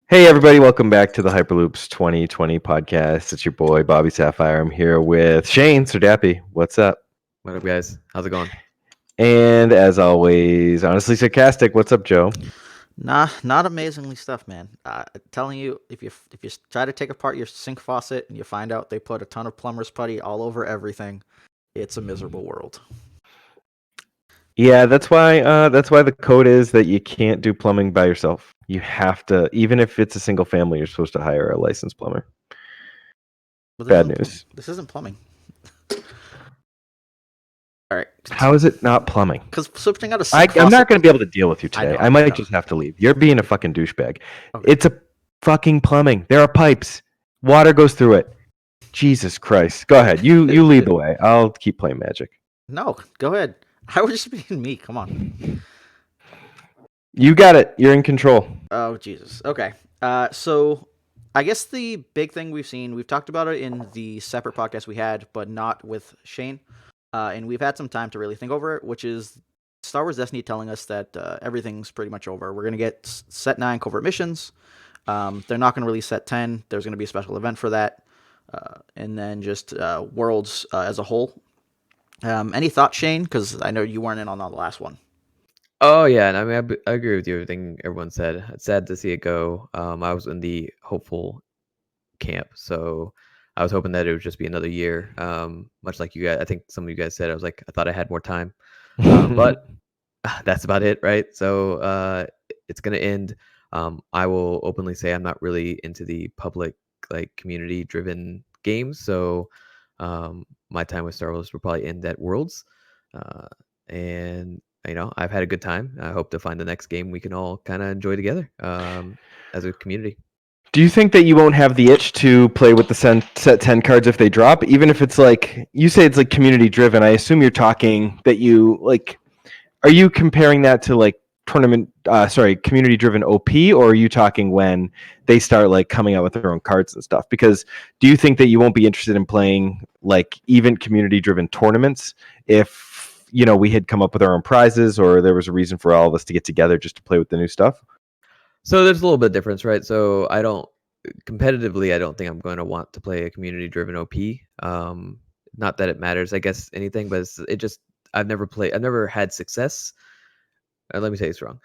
Hey everybody, welcome back to the Hyperloops 2020 podcast. It's your boy Bobby Sapphire. I'm here with Shane Sardappy. What's up? What up, guys? How's it going? And as always, honestly sarcastic. What's up, Joe? Nah, not amazingly stuff, man. Telling you, if you try to take apart your sink faucet and you find out they put a ton of plumber's putty all over everything, it's a miserable world. Yeah, that's why the code is that you can't do plumbing by yourself. You have to, even if it's a single family, you're supposed to hire a licensed plumber. But Bad news. This isn't plumbing. All right. How is it not plumbing? Because switching out a sink I'm faucet. not going to be able to deal with you today. know, I I might know. just have to leave. You're being a fucking douchebag. Okay. It's a fucking plumbing. There are pipes. Water goes through it. Jesus Christ. Go ahead. You lead the way. I'll keep playing Magic. No, go ahead. I was just being me. Come on. You got it. You're in control. Oh, Jesus. Okay. So I guess the big thing we've talked about it in the separate podcast we had, but not with Shane. And we've had some time to really think over it, which is Star Wars Destiny telling us that everything's pretty much over. We're going to get Set 9 covert missions. They're not going to release Set 10. There's going to be a special event for that. And then just Worlds as a whole. Any thoughts, Shane? Because I know you weren't in on the last one. Oh yeah, and I mean I agree with you. Everything everyone said. It's sad to see it go. I was in the hopeful camp, so I was hoping that it would just be another year. Much like you guys, I think some of you guys said. I thought I had more time, but that's about it, right? So it's gonna end. I will openly say I'm not really into the public, like community-driven games. So my time with Star Wars will probably end at Worlds, and I've had a good time. I hope to find the next game we can all kind of enjoy together as a community. Do you think that you won't have the itch to play with the set 10 cards if they drop, even if it's like, you say it's like community driven? I assume you're talking that you like, are you comparing that to like community driven OP, or are you talking when they start like coming out with their own cards and stuff? Because do you think that you won't be interested in playing like even community driven tournaments if we had come up with our own prizes, or there was a reason for all of us to get together just to play with the new stuff? So there's a little bit of difference, right? So I don't think I'm going to want to play a community driven OP. Not that it matters, I guess, anything, but I've never had success. Let me say it's wrong.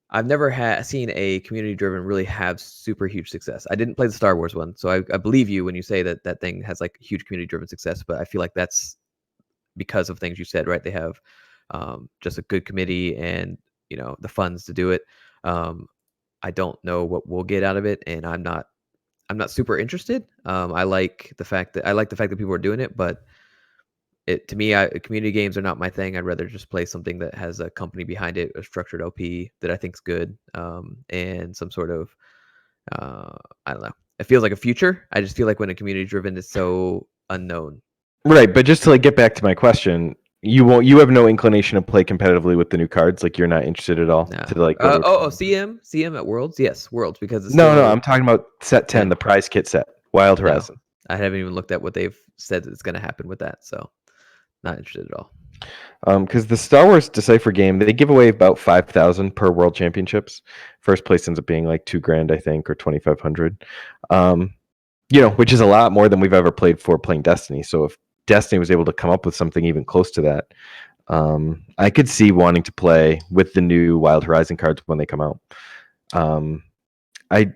I've never seen a community driven really have super huge success. I didn't play the Star Wars one, so I believe you when you say that thing has like huge community driven success, but I feel like that's because of things you said, right? They have just a good committee and the funds to do it. I don't know what we'll get out of it, and I'm not super interested. I like the fact that people are doing it, but to me, community games are not my thing. I'd rather just play something that has a company behind it, a structured OP that I think is good, and some sort of I don't know. It feels like a future. I just feel like when a community driven is so unknown. Right, but just to like get back to my question, you have no inclination to play competitively with the new cards. Like you're not interested at all No. to like. CM at Worlds. Yes, Worlds because it's no. I'm talking about set 10, the prize kit set, Wild Horizon. No, I haven't even looked at what they've said that's going to happen with that, so not interested at all. Because the Star Wars Decipher game, they give away about 5,000 per World Championships. First place ends up being like $2,000, I think, or 2,500. Which is a lot more than we've ever played for playing Destiny. So if Destiny was able to come up with something even close to that, I could see wanting to play with the new Wild Horizon cards when they come out. I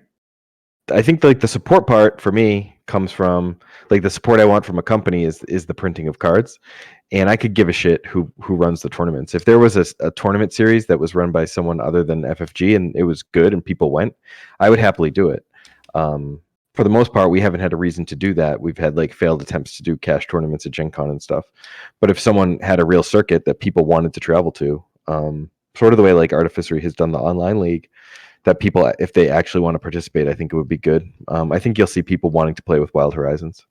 think like the support part for me comes from like the support I want from a company is the printing of cards, and I could give a shit who runs the tournaments. If there was a tournament series that was run by someone other than FFG and it was good and people went, I would happily do it. For the most part, we haven't had a reason to do that. We've had like failed attempts to do cash tournaments at Gen Con and stuff. But if someone had a real circuit that people wanted to travel to, sort of the way like Artificery has done the online league, that people, if they actually want to participate, I think it would be good. I think you'll see people wanting to play with Wild Horizons.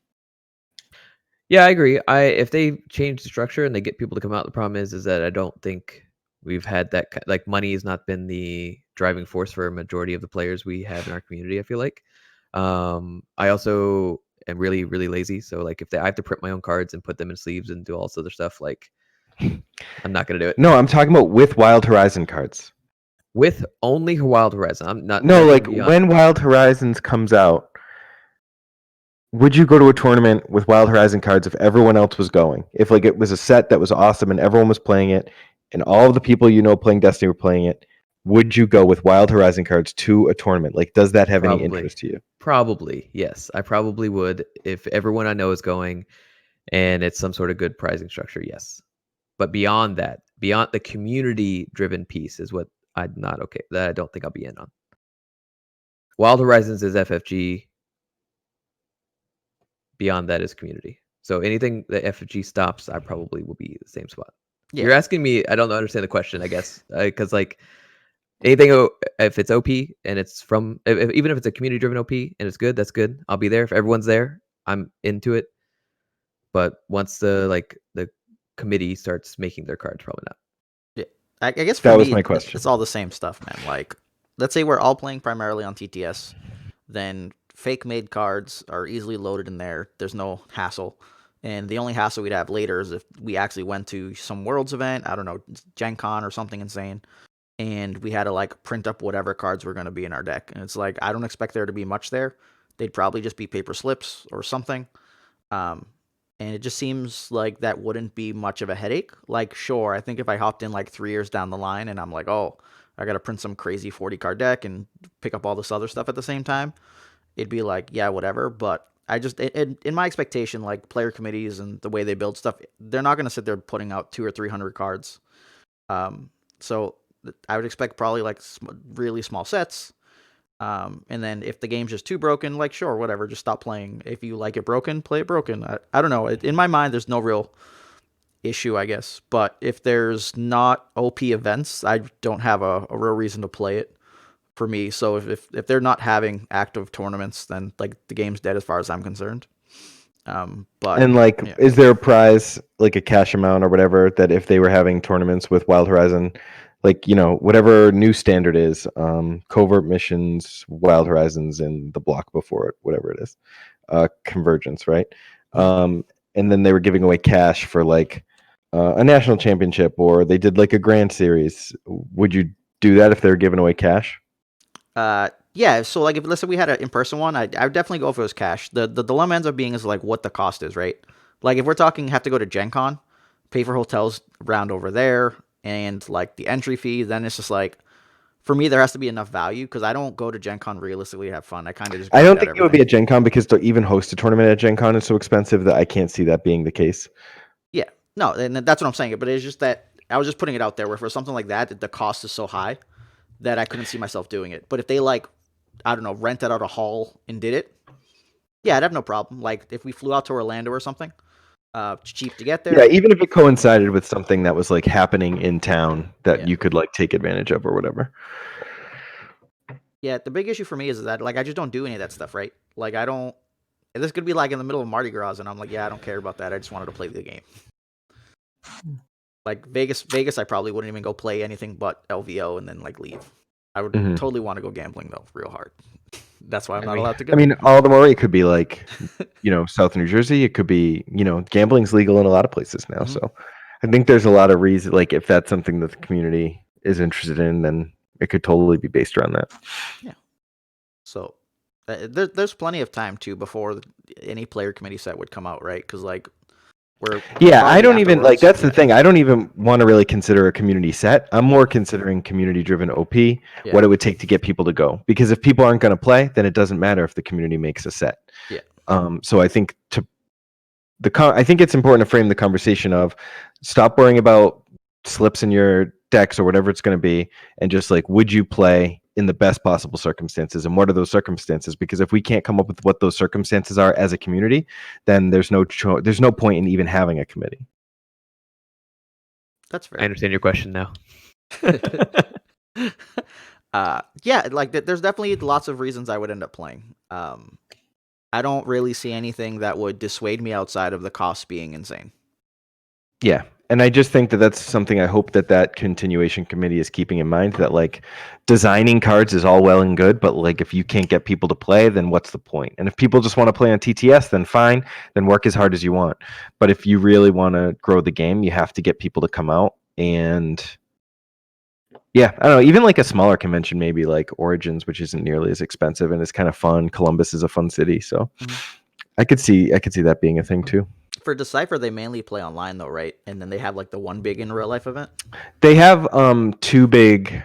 Yeah, I agree. If they change the structure and they get people to come out, the problem is that I don't think we've had that, like money has not been the driving force for a majority of the players we have in our community, I feel like. I also am really, really lazy. So like if I have to print my own cards and put them in sleeves and do all this other stuff, like I'm not going to do it. No, I'm talking about with Wild Horizon cards. with only Wild Horizon. I'm not No, nothing like beyond. when Wild Horizons comes out, would you go to a tournament with Wild Horizon cards if everyone else was going? If like it was a set that was awesome and everyone was playing it, and all of the people you know playing Destiny were playing it, would you go with Wild Horizon cards to a tournament? Like, does that have any Probably. interest to you? Probably, yes. I probably would if everyone I know is going and it's some sort of good pricing structure, yes. But beyond that, beyond the community-driven piece is what I'm not okay. That I don't think I'll be in on. Wild Horizons is FFG. Beyond that is community. So anything that FFG stops, I probably will be the same spot. Yeah. You're asking me, I don't understand the question, I guess, because like anything, if it's OP and it's from, even if it's a community-driven OP and it's good, that's good. I'll be there. If everyone's there, I'm into it. But once the committee starts making their cards, probably not. Yeah. I guess for That me, was my question. it's all the same stuff, man. Like, let's say we're all playing primarily on TTS, then fake made cards are easily loaded in there. There's no hassle. And the only hassle we'd have later is if we actually went to some Worlds event, I don't know, Gen Con or something insane, and we had to like print up whatever cards were going to be in our deck. And it's like, I don't expect there to be much there. They'd probably just be paper slips or something. And it just seems like that wouldn't be much of a headache. Like, sure, I think if I hopped in like 3 years down the line and I'm like, oh, I got to print some crazy 40 card deck and pick up all this other stuff at the same time, it'd be like, yeah, whatever. But I just, in my expectation, like player committees and the way they build stuff, they're not going to sit there putting out 200 or 300 cards. So I would expect probably like really small sets. And then if the game's just too broken, like, sure, whatever, just stop playing. If you like it broken, play it broken. I don't know. In my mind, there's no real issue, I guess. But if there's not OP events, I don't have a real reason to play it for me. So if they're not having active tournaments, then like the game's dead as far as I'm concerned. But And like, yeah. is there a prize, like a cash amount or whatever, that if they were having tournaments with Wild Horizon, like, you know, whatever new standard is, covert missions, Wild Horizons, and the block before it, whatever it is, convergence, right? And then they were giving away cash for like a national championship, or they did like a grand series. Would you do that if they were giving away cash? Yeah, so like if let's say we had an in-person one, I'd definitely go if it was cash. The dilemma ends up being is like what the cost is, right? Like if we're talking have to go to Gen Con, pay for hotels round over there, and like the entry fee, then it's just like for me there has to be enough value because I don't go to Gen Con realistically to have fun. I kind of just I don't grind out think it would be everything. at Gen Con because to even host a tournament at Gen Con is so expensive that I can't see that being the case. Yeah, no, and that's what I'm saying. But it's just that I was just putting it out there where for something like that, the cost is so high that I couldn't see myself doing it. But if they like, I don't know, rented out a hall and did it, yeah, I'd have no problem. Like if we flew out to Orlando or something, cheap to get there. Yeah, even if it coincided with something that was like happening in town that Yeah. you could like take advantage of or whatever. Yeah, the big issue for me is that like I just don't do any of that stuff, right? Like I don't. This could be like in the middle of Mardi Gras, and I'm like, yeah, I don't care about that. I just wanted to play the game. Like Vegas, I probably wouldn't even go play anything but LVO and then like leave. I would totally want to go gambling though, real hard. That's why I'm not allowed to go. I mean, all the more it could be like, you know, South New Jersey. It could be, you know, gambling's legal in a lot of places now. So I think there's a lot of reason. Like if that's something that the community is interested in, then it could totally be based around that. Yeah. So there's plenty of time too before any player committee set would come out, right? Because like yeah, I don't even like. That's yeah. the thing. I don't even want to really consider a community set. I'm more considering community-driven OP. Yeah. What it would take to get people to go. Because if people aren't going to play, then it doesn't matter if the community makes a set. Yeah. So I think I think it's important to frame the conversation of stop worrying about slips in your decks or whatever it's going to be, and just like, would you play in the best possible circumstances, and what are those circumstances? Because if we can't come up with what those circumstances are as a community, then there's no point in even having a committee. That's fair. I understand your question now. Yeah, like there's definitely lots of reasons I would end up playing. I don't really see anything that would dissuade me outside of the cost being insane. Yeah. And I just think that that's something I hope that continuation committee is keeping in mind, that like designing cards is all well and good, but like if you can't get people to play, then what's the point? And if people just want to play on TTS, then fine, then work as hard as you want. But if you really want to grow the game, you have to get people to come out and Yeah, I don't know. Even like a smaller convention, maybe like Origins, which isn't nearly as expensive and is kind of fun. Columbus is a fun city, so I could see that being a thing too. For Decipher, they mainly play online though, right? And then they have like the one big in real life event. They have two big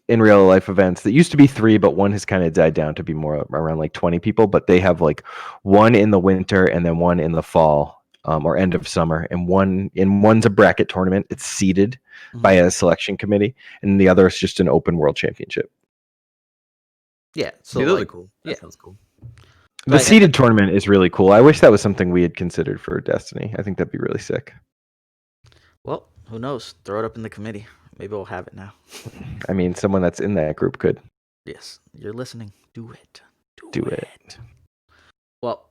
in real life events that used to be three, but one has kind of died down to be more around like 20 people. But they have like one in the winter and then one in the fall or end of summer, and one's a bracket tournament. It's seeded by a selection committee, and the other is just an open world championship. Yeah, so Dude, those like, are cool. That sounds cool. The Right, seeded tournament is really cool. I wish that was something we had considered for Destiny. I think that'd be really sick. well, who knows? Throw it up in the committee. Maybe we'll have it now. I mean, someone that's in that group could Yes, you're listening. Do it. do it. Well,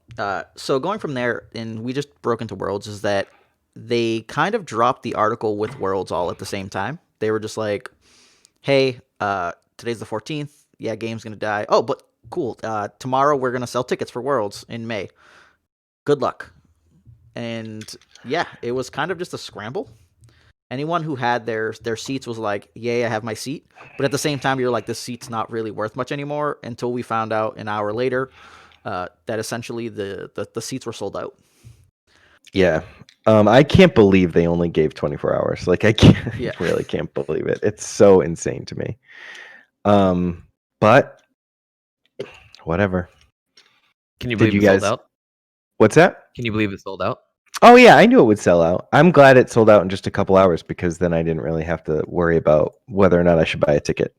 so going from there, and we just broke into Worlds, is that they kind of dropped the article with Worlds all at the same time. They were just like, hey, today's the 14th. Yeah, game's going to die. Oh, but cool. Tomorrow we're going to sell tickets for Worlds in May. Good luck. And yeah, it was kind of just a scramble. Anyone who had their seats was like, yay, I have my seat. But at the same time, you're like, this seat's not really worth much anymore, until we found out an hour later that essentially the seats were sold out. Yeah. I can't believe they only gave 24 hours. Like I can't Yeah. really can't believe it. It's so insane to me. But whatever. Can you Did believe you it sold guys- out? What's that? Can you believe it sold out? Oh yeah, I knew it would sell out. I'm glad it sold out in just a couple hours, because then I didn't really have to worry about whether or not I should buy a ticket.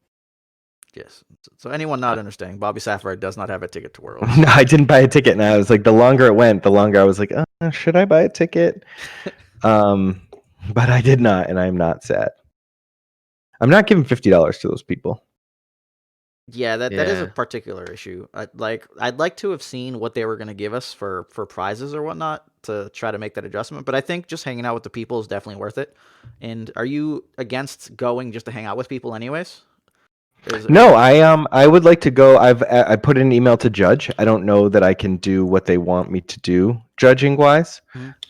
Yes. So anyone not understanding, Bobby Sapphire does not have a ticket to Worlds. No, I didn't buy a ticket, and I was like, the longer it went, the longer I was like, should I buy a ticket? But I did not, and I'm not sad. I'm not giving $50 to those people. Yeah, that is a Yeah. particular issue. I'd like to have seen what they were going to give us for prizes or whatnot to try to make that adjustment. But I think just hanging out with the people is definitely worth it. And are you against going just to hang out with people anyways? No, I would like to go. I put in an email to Judge. I don't know that I can do what they want me to do judging wise,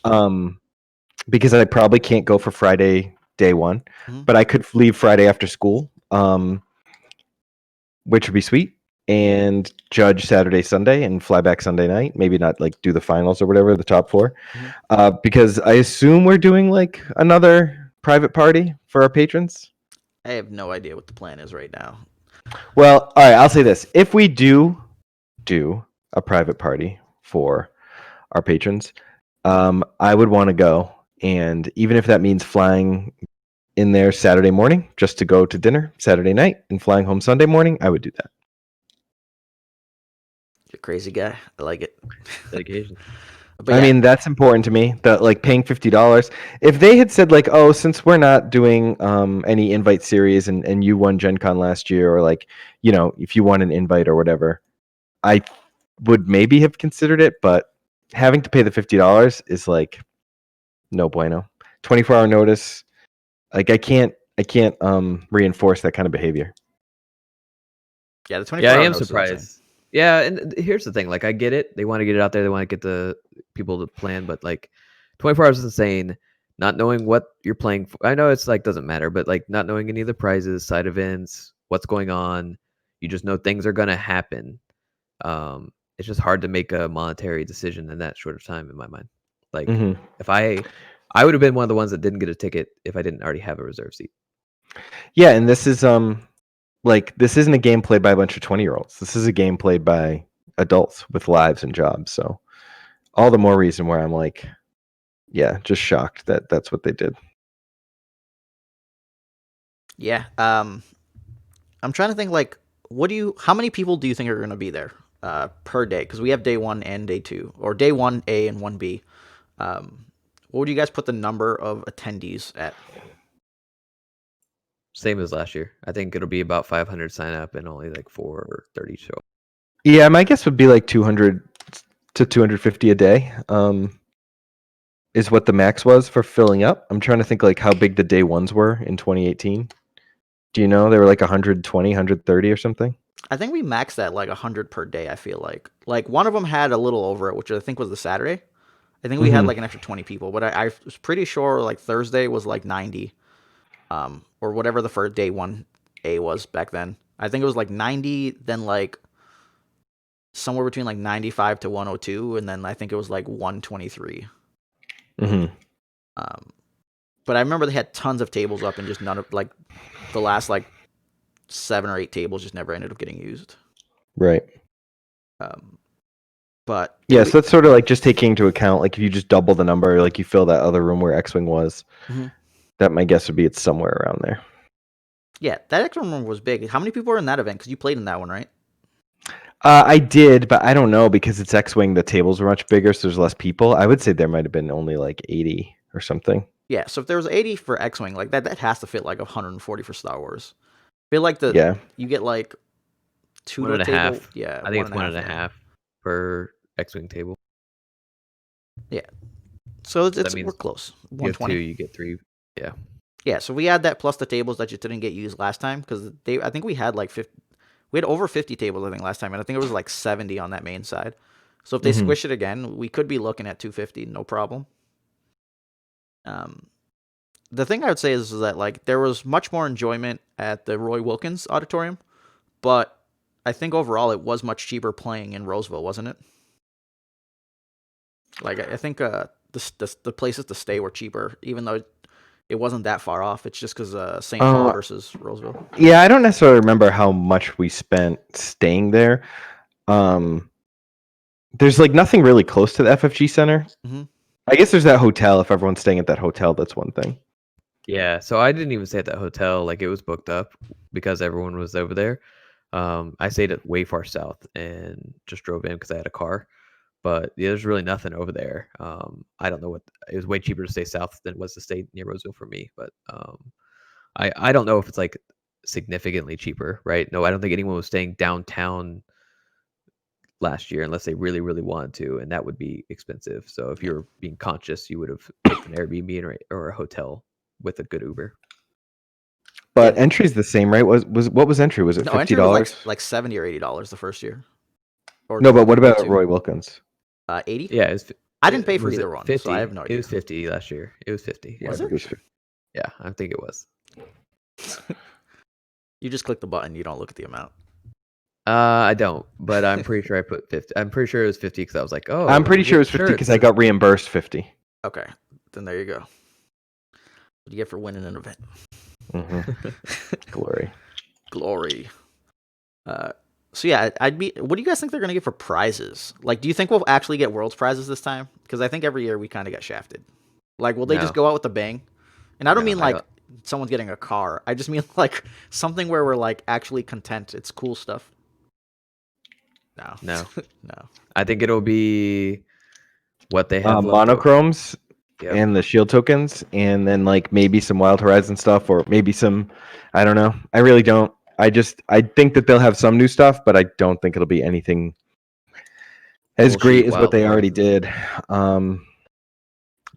because I probably can't go for Friday day one, but I could leave Friday after school, which would be sweet, and judge Saturday, Sunday, and fly back Sunday night. Maybe not like do the finals or whatever, the top four, because I assume we're doing like another private party for our patrons. I have no idea what the plan is right now. Well, all right, I'll say this. If we do a private party for our patrons, I would want to go. And even if that means flying in there Saturday morning just to go to dinner Saturday night and flying home Sunday morning, I would do that. You're a crazy guy. I like it. Dedication. But I yeah, mean, that's important to me. That like paying $50. If they had said like, oh, since we're not doing any invite series and you won Gen Con last year, or like, you know, if you won an invite or whatever, I would maybe have considered it. But having to pay the $50 is like no bueno. 24-hour notice. Like I can't reinforce that kind of behavior. yeah, the 24 Yeah, I hour am notice is insane. surprised. Yeah, and here's the thing. Like, I get it. They want to get it out there. They want to get the people to plan. But like, 24 hours is insane. Not knowing what you're playing for. I know it's like doesn't matter, but like not knowing any of the prizes, side events, what's going on. You just know things are gonna happen. It's just hard to make a monetary decision in that short of time in my mind. Like, if I would have been one of the ones that didn't get a ticket if I didn't already have a reserve seat. Yeah, and this is like this isn't a game played by a bunch of 20-year-olds. This is a game played by adults with lives and jobs. So all the more reason where I'm like, yeah, just shocked that that's what they did. Yeah. I'm trying to think like how many people do you think are going to be there per day? Because we have day 1 and day 2, or day 1A and 1B. What would you guys put the number of attendees at? Same as last year. I think it'll be about 500 sign up and only like 430 show up. Yeah, my guess would be like 200 to 250 a day. Is what the max was for filling up. I'm trying to think like how big the day ones were in 2018. Do you know? They were like 120, 130 or something. I think we maxed at like 100 per day. I feel like one of them had a little over it, which I think was the Saturday. I think we had like an extra 20 people, but I was pretty sure like Thursday was like 90. or whatever the first day 1A was back then. I think it was like 90, then like somewhere between like 95 to 102, and then I think it was like 123. Mm-hmm. But I remember they had tons of tables up, and just none of like the last like 7 or 8 tables just never ended up getting used. Right. But yeah, so that's sort of like just taking into account, like if you just double the number, like you fill that other room where X-Wing was, that my guess would be it's somewhere around there. Yeah, that X room was big. How many people were in that event? Because you played in that one, right? I did, but I don't know because it's X-Wing. The tables were much bigger, so there's less people. I would say there might have been only like 80 or something. Yeah, so if there was 80 for X-Wing, like that has to fit like 140 for Star Wars. I feel like you get like 2 1 to a and a table. half. Yeah, I think it's 1.5 per X-Wing table. Yeah. So So that means we're close. You have 120. 2, you get 3. Yeah. Yeah, so we had that plus the tables that just didn't get used last time because I think we had like 50, we had over 50 tables I think last time, and I think it was like 70 on that main side. So if they squish it again, we could be looking at 250, no problem. The thing I would say is that like there was much more enjoyment at the Roy Wilkins Auditorium, but I think overall it was much cheaper playing in Roseville, wasn't it? Like I think the places to stay were cheaper, even though it wasn't that far off. It's just because St. Paul versus Roseville. Yeah, I don't necessarily remember how much we spent staying there. There's like nothing really close to the FFG Center. I guess there's that hotel. If everyone's staying at that hotel, that's one thing. Yeah, so I didn't even stay at that hotel. Like it was booked up because everyone was over there. I stayed at way far south and just drove in because I had a car. But yeah, there's really nothing over there. I don't know what it was. Way cheaper to stay south than it was to stay near Roseville for me. But I don't know if it's like significantly cheaper, right? No, I don't think anyone was staying downtown last year unless they really, really wanted to, and that would be expensive. So if you're being conscious, you would have picked an Airbnb or a hotel with a good Uber. But entry's the same, right? Was what was entry? Was it $50? Entry was like $70 or $80 the first year. Or no, but what about Roy Wilkins? 80. Yeah, I didn't pay for either one, 50? So I have no idea. It was 50 last year. It was 50. Was it? Yeah, I think it was. You just click the button. You don't look at the amount. I don't, but I'm pretty sure I put 50. I'm pretty sure it was 50 because I was like, oh. I'm pretty sure it was 50 because I got reimbursed 50. Okay, then there you go. What do you get for winning an event? Glory. So yeah, I'd be. What do you guys think they're gonna get for prizes? Like, do you think we'll actually get Worlds prizes this time? Because I think every year we kind of get shafted. Like, will they just go out with a bang? And I don't mean like someone's getting a car. I just mean like something where we're like actually content. It's cool stuff. No. I think it'll be what they have monochromes and the shield tokens, and then like maybe some Wild Horizon stuff, or maybe some. I don't know. I really don't. I think that they'll have some new stuff, but I don't think it'll be anything as great as what they already did.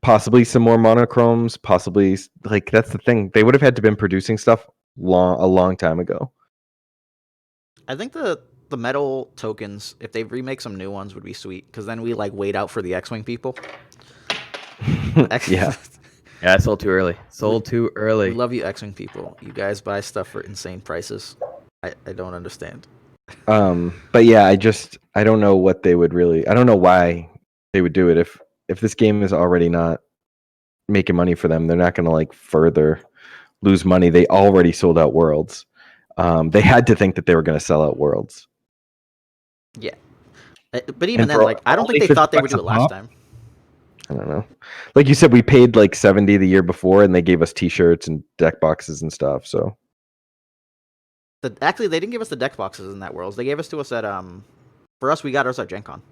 Possibly some more monochromes. Possibly, like that's the thing. They would have had to been producing stuff a long time ago. I think the metal tokens, if they remake some new ones, would be sweet. Because then we like wait out for the X-Wing people. Yeah, I sold too early. We love you, X-Wing people. You guys buy stuff for insane prices. I don't understand. But yeah, I don't know what they would really. I don't know why they would do it if this game is already not making money for them. They're not going to like further lose money. They already sold out Worlds. They had to think that they were going to sell out Worlds. Yeah, but even then, like I don't think they thought they would do it last time. I don't know. Like you said, we paid like 70 the year before, and they gave us T-shirts and deck boxes and stuff. So, actually, they didn't give us the deck boxes in that Worlds. They gave us to us at For us, we got ours at Gen Con.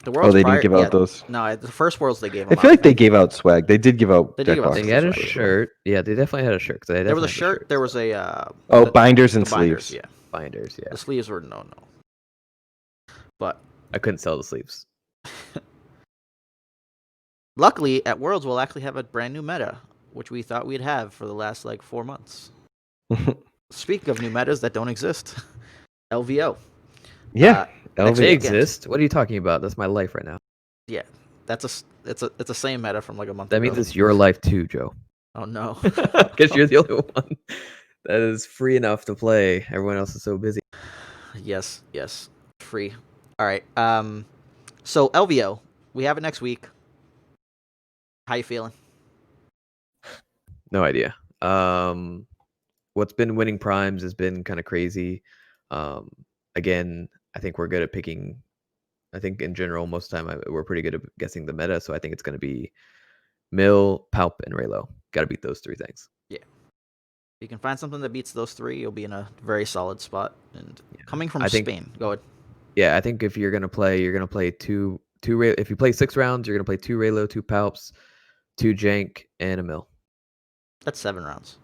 The Worlds didn't give out those. No, the first Worlds they gave. I feel like they gave out swag. They did give out. Deck boxes. They had a shirt. Yeah, they definitely had a shirt. There was a shirt. There was a. Binders and sleeves. Yeah, binders. Yeah, the sleeves were no. But I couldn't sell the sleeves. Luckily, at Worlds, we'll actually have a brand new meta, which we thought we'd have for the last like 4 months. Speaking of new metas that don't exist, LVO. Yeah, they exist. What are you talking about? That's my life right now. Yeah, it's a same meta from like a month. That means it's your life too, Joe. Oh no. Because you're the only one that is free enough to play. Everyone else is so busy. Yes. Free. All right. So LVO, we have it next week. How you feeling? No idea. What's been winning primes has been kind of crazy. Again, I think we're good at picking. I think in general, most of the time we're pretty good at guessing the meta. So I think it's going to be Mill, Palp, and Raylo. Got to beat those three things. Yeah. If you can find something that beats those three, you'll be in a very solid spot. And coming from Spain, go ahead. Yeah, I think if you're gonna play two. If you play 6 rounds, you're gonna play 2 Raylo, 2 Palps, 2 Jank, and a Mill. That's 7 rounds.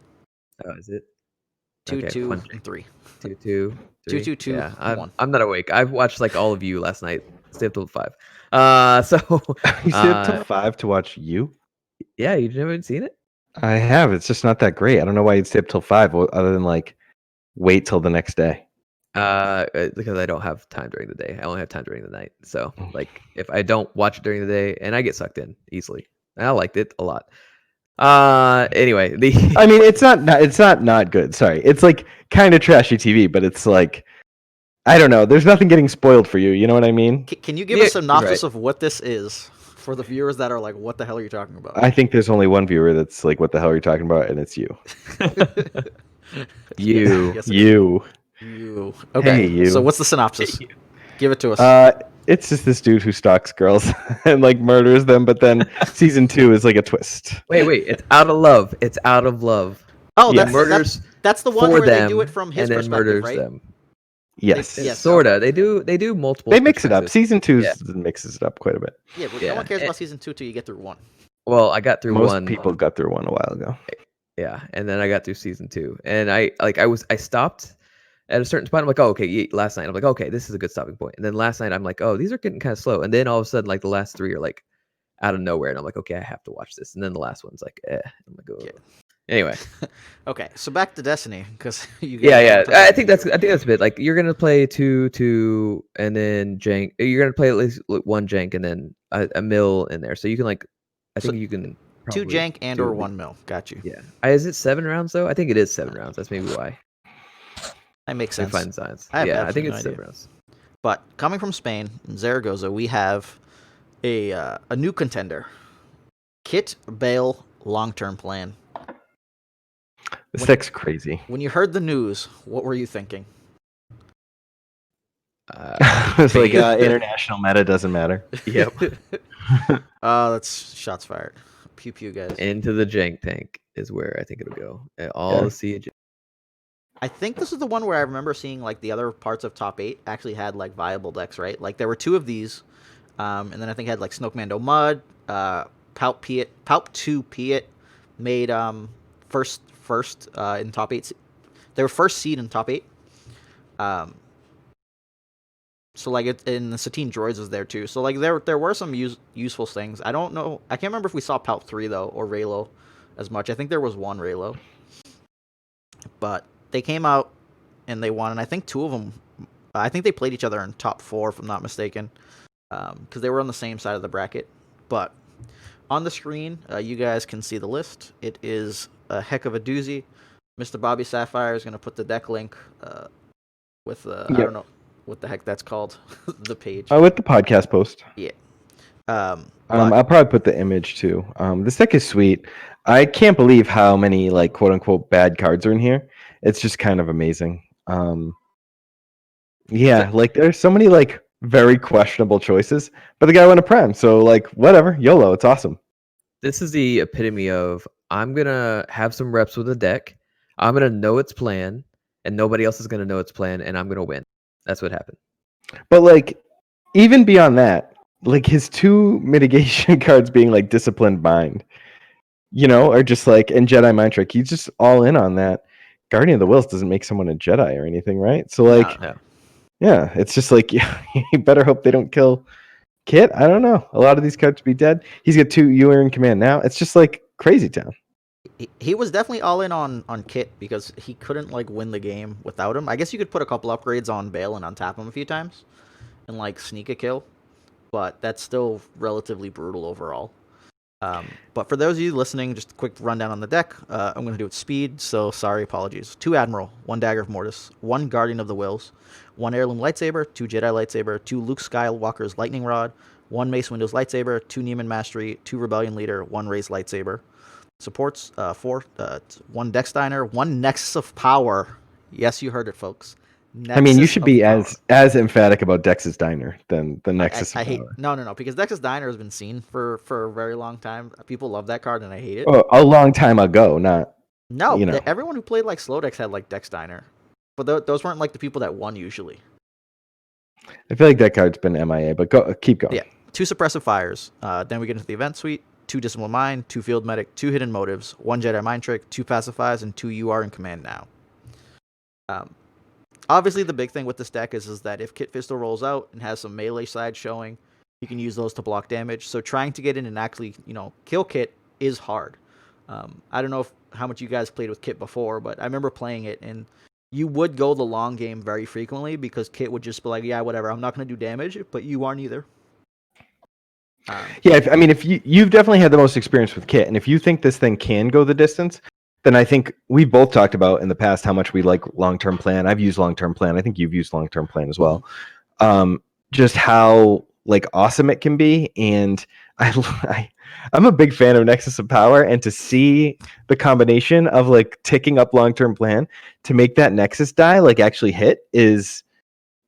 Oh, is it? 2, Okay, 2, one and 3. 2, 2, 2, 3. 2, 2, Yeah, 1. I'm not awake. I've watched like all of you last night. Stayed up till 5. So You stayed up till 5 to watch you? yeah, you haven't seen it? I have. It's just not that great. I don't know why you'd stay up till 5 other than like wait till the next day. Because I don't have time during the day. I only have time during the night. So like if I don't watch it during the day, and I get sucked in easily. And I liked it a lot. Anyway, I mean, it's not good. Sorry, it's like kind of trashy TV, but it's like I don't know. There's nothing getting spoiled for you. You know what I mean? Can you give a synopsis of what this is for the viewers that are like, "What the hell are you talking about?" I think there's only one viewer that's like, "What the hell are you talking about?" And it's you. You. You. Okay. Hey, you. So what's the synopsis? Give it to us. It's just this dude who stalks girls and like murders them, but then season 2 is like a twist. Wait. It's out of love. It's out of love. Oh, Yeah. that's the one where they do it from his and then perspective, murders right? them. Yes. Yes. Sorta. They do multiple. They mix it up. perspectives. Season 2 Yeah. mixes it up quite a bit. Yeah, but Yeah. no one cares about season 2 till you get through 1. Well, I got through Most 1. people got through 1 a while ago. Yeah, and then I got through season 2, and I stopped at a certain spot. I'm like, oh, okay. Last night, I'm like, okay, this is a good stopping point. And then last night, I'm like, oh, these are getting kind of slow. And then all of a sudden, like the last 3 are like out of nowhere, and I'm like, okay, I have to watch this. And then the last one's like, I'm like, oh. Yeah. Anyway. Okay, so back to Destiny because you. Yeah. I think that's a bit like you're gonna play 2, and then Jank. You're gonna play at least 1 Jank, and then a Mill in there, so you can like. I think you can. 2 Jank and or 1 Mill. Got you. Yeah. Is it 7 rounds though? I think it is 7 rounds. That's maybe why. That makes sense. Fine science. I think no it's idea. 7 rounds. But coming from Spain, in Zaragoza, we have a new contender. Kit Bale long-term plan. This deck's crazy. When you heard the news, what were you thinking? It's like international meta doesn't matter. Yep. That's shots fired. Pew pew, guys. Into the Jank tank is where I think it'll go. All the siege. I think this is the one where I remember seeing like the other parts of top 8 actually had like viable decks, right? Like there were 2 of these, and then I think it had like Snokemando Mud, Palp 2 Piet made first in top 8. They were first seed in top 8. So like in the Satine Droids was there too. So like there were some useful things. I don't know. I can't remember if we saw Palp 3 though or Raylo as much. I think there was 1 Raylo. But they came out and they won, and I think 2 of them. I think they played each other in top 4, if I'm not mistaken, because they were on the same side of the bracket. But on the screen, you guys can see the list. It is a heck of a doozy. Mr. Bobby Sapphire is going to put the deck link with I don't know what the heck that's called, the page. With the podcast post. Yeah. I'll probably put the image too. This deck is sweet. I can't believe how many like quote unquote bad cards are in here. It's just kind of amazing. Yeah, like there's so many like very questionable choices, but the guy won a prime, so like whatever, YOLO, it's awesome. This is the epitome of I'm gonna have some reps with a deck. I'm gonna know its plan, and nobody else is gonna know its plan, and I'm gonna win. That's what happened. But like, even beyond that, like his 2 mitigation cards being like Disciplined Mind, you know, are just like, and Jedi Mind Trick, he's just all in on that. Guardian of the Wills doesn't make someone a Jedi or anything, right? So like, yeah, it's just like, yeah, you better hope they don't kill Kit. I don't know. A lot of these cards be dead. He's got 2 you are in command now. It's just like crazy town. He was definitely all in on Kit because he couldn't like win the game without him. I guess you could put a couple upgrades on Bale and untap him a few times and like sneak a kill, but that's still relatively brutal overall. But for those of you listening, just a quick rundown on the deck. I'm going to do it speed, so sorry, apologies. 2 Admiral, 1 Dagger of Mortis, 1 Guardian of the Wills, 1 Heirloom Lightsaber, 2 Jedi Lightsaber, 2 Luke Skywalker's Lightning Rod, 1 Mace Windu's Lightsaber, 2 Neiman Mastery, 2 Rebellion Leader, 1 Rey's Lightsaber. Supports 4, 1 Dex Diner, 1 Nexus of Power. Yes, you heard it, folks. I mean, you Nexus should of be Power. as emphatic about Dex's Diner than the Nexus I of hate Power. no because Nexus Diner has been seen for a very long time. People love that card and I hate it. Oh, a long time ago, not No, you know. everyone who played like Slow Decks had like Dex Diner, but those weren't like the people that won usually. I feel like that card's been MIA, but keep going. Yeah, 2 Suppressive Fires. Then we get into the event suite. 2 Discipline Mind, 2 Field Medic, 2 Hidden Motives, 1 Jedi Mind Trick, 2 Pacifies, and 2 You Are in Command Now. Obviously, the big thing with this deck is that if Kit Fisto rolls out and has some melee side showing, you can use those to block damage. So trying to get in and actually, kill Kit is hard. I don't know how much you guys played with Kit before, but I remember playing it, and you would go the long game very frequently because Kit would just be like, yeah, whatever, I'm not going to do damage, but you aren't either. Yeah, I mean, if you've definitely had the most experience with Kit, and if you think this thing can go the distance, then I think we both talked about in the past how much we like long-term plan. I've used long-term plan. I think you've used long-term plan as well. Just how like awesome it can be, and I'm a big fan of Nexus of Power, and to see the combination of like ticking up long-term plan to make that Nexus die like actually hit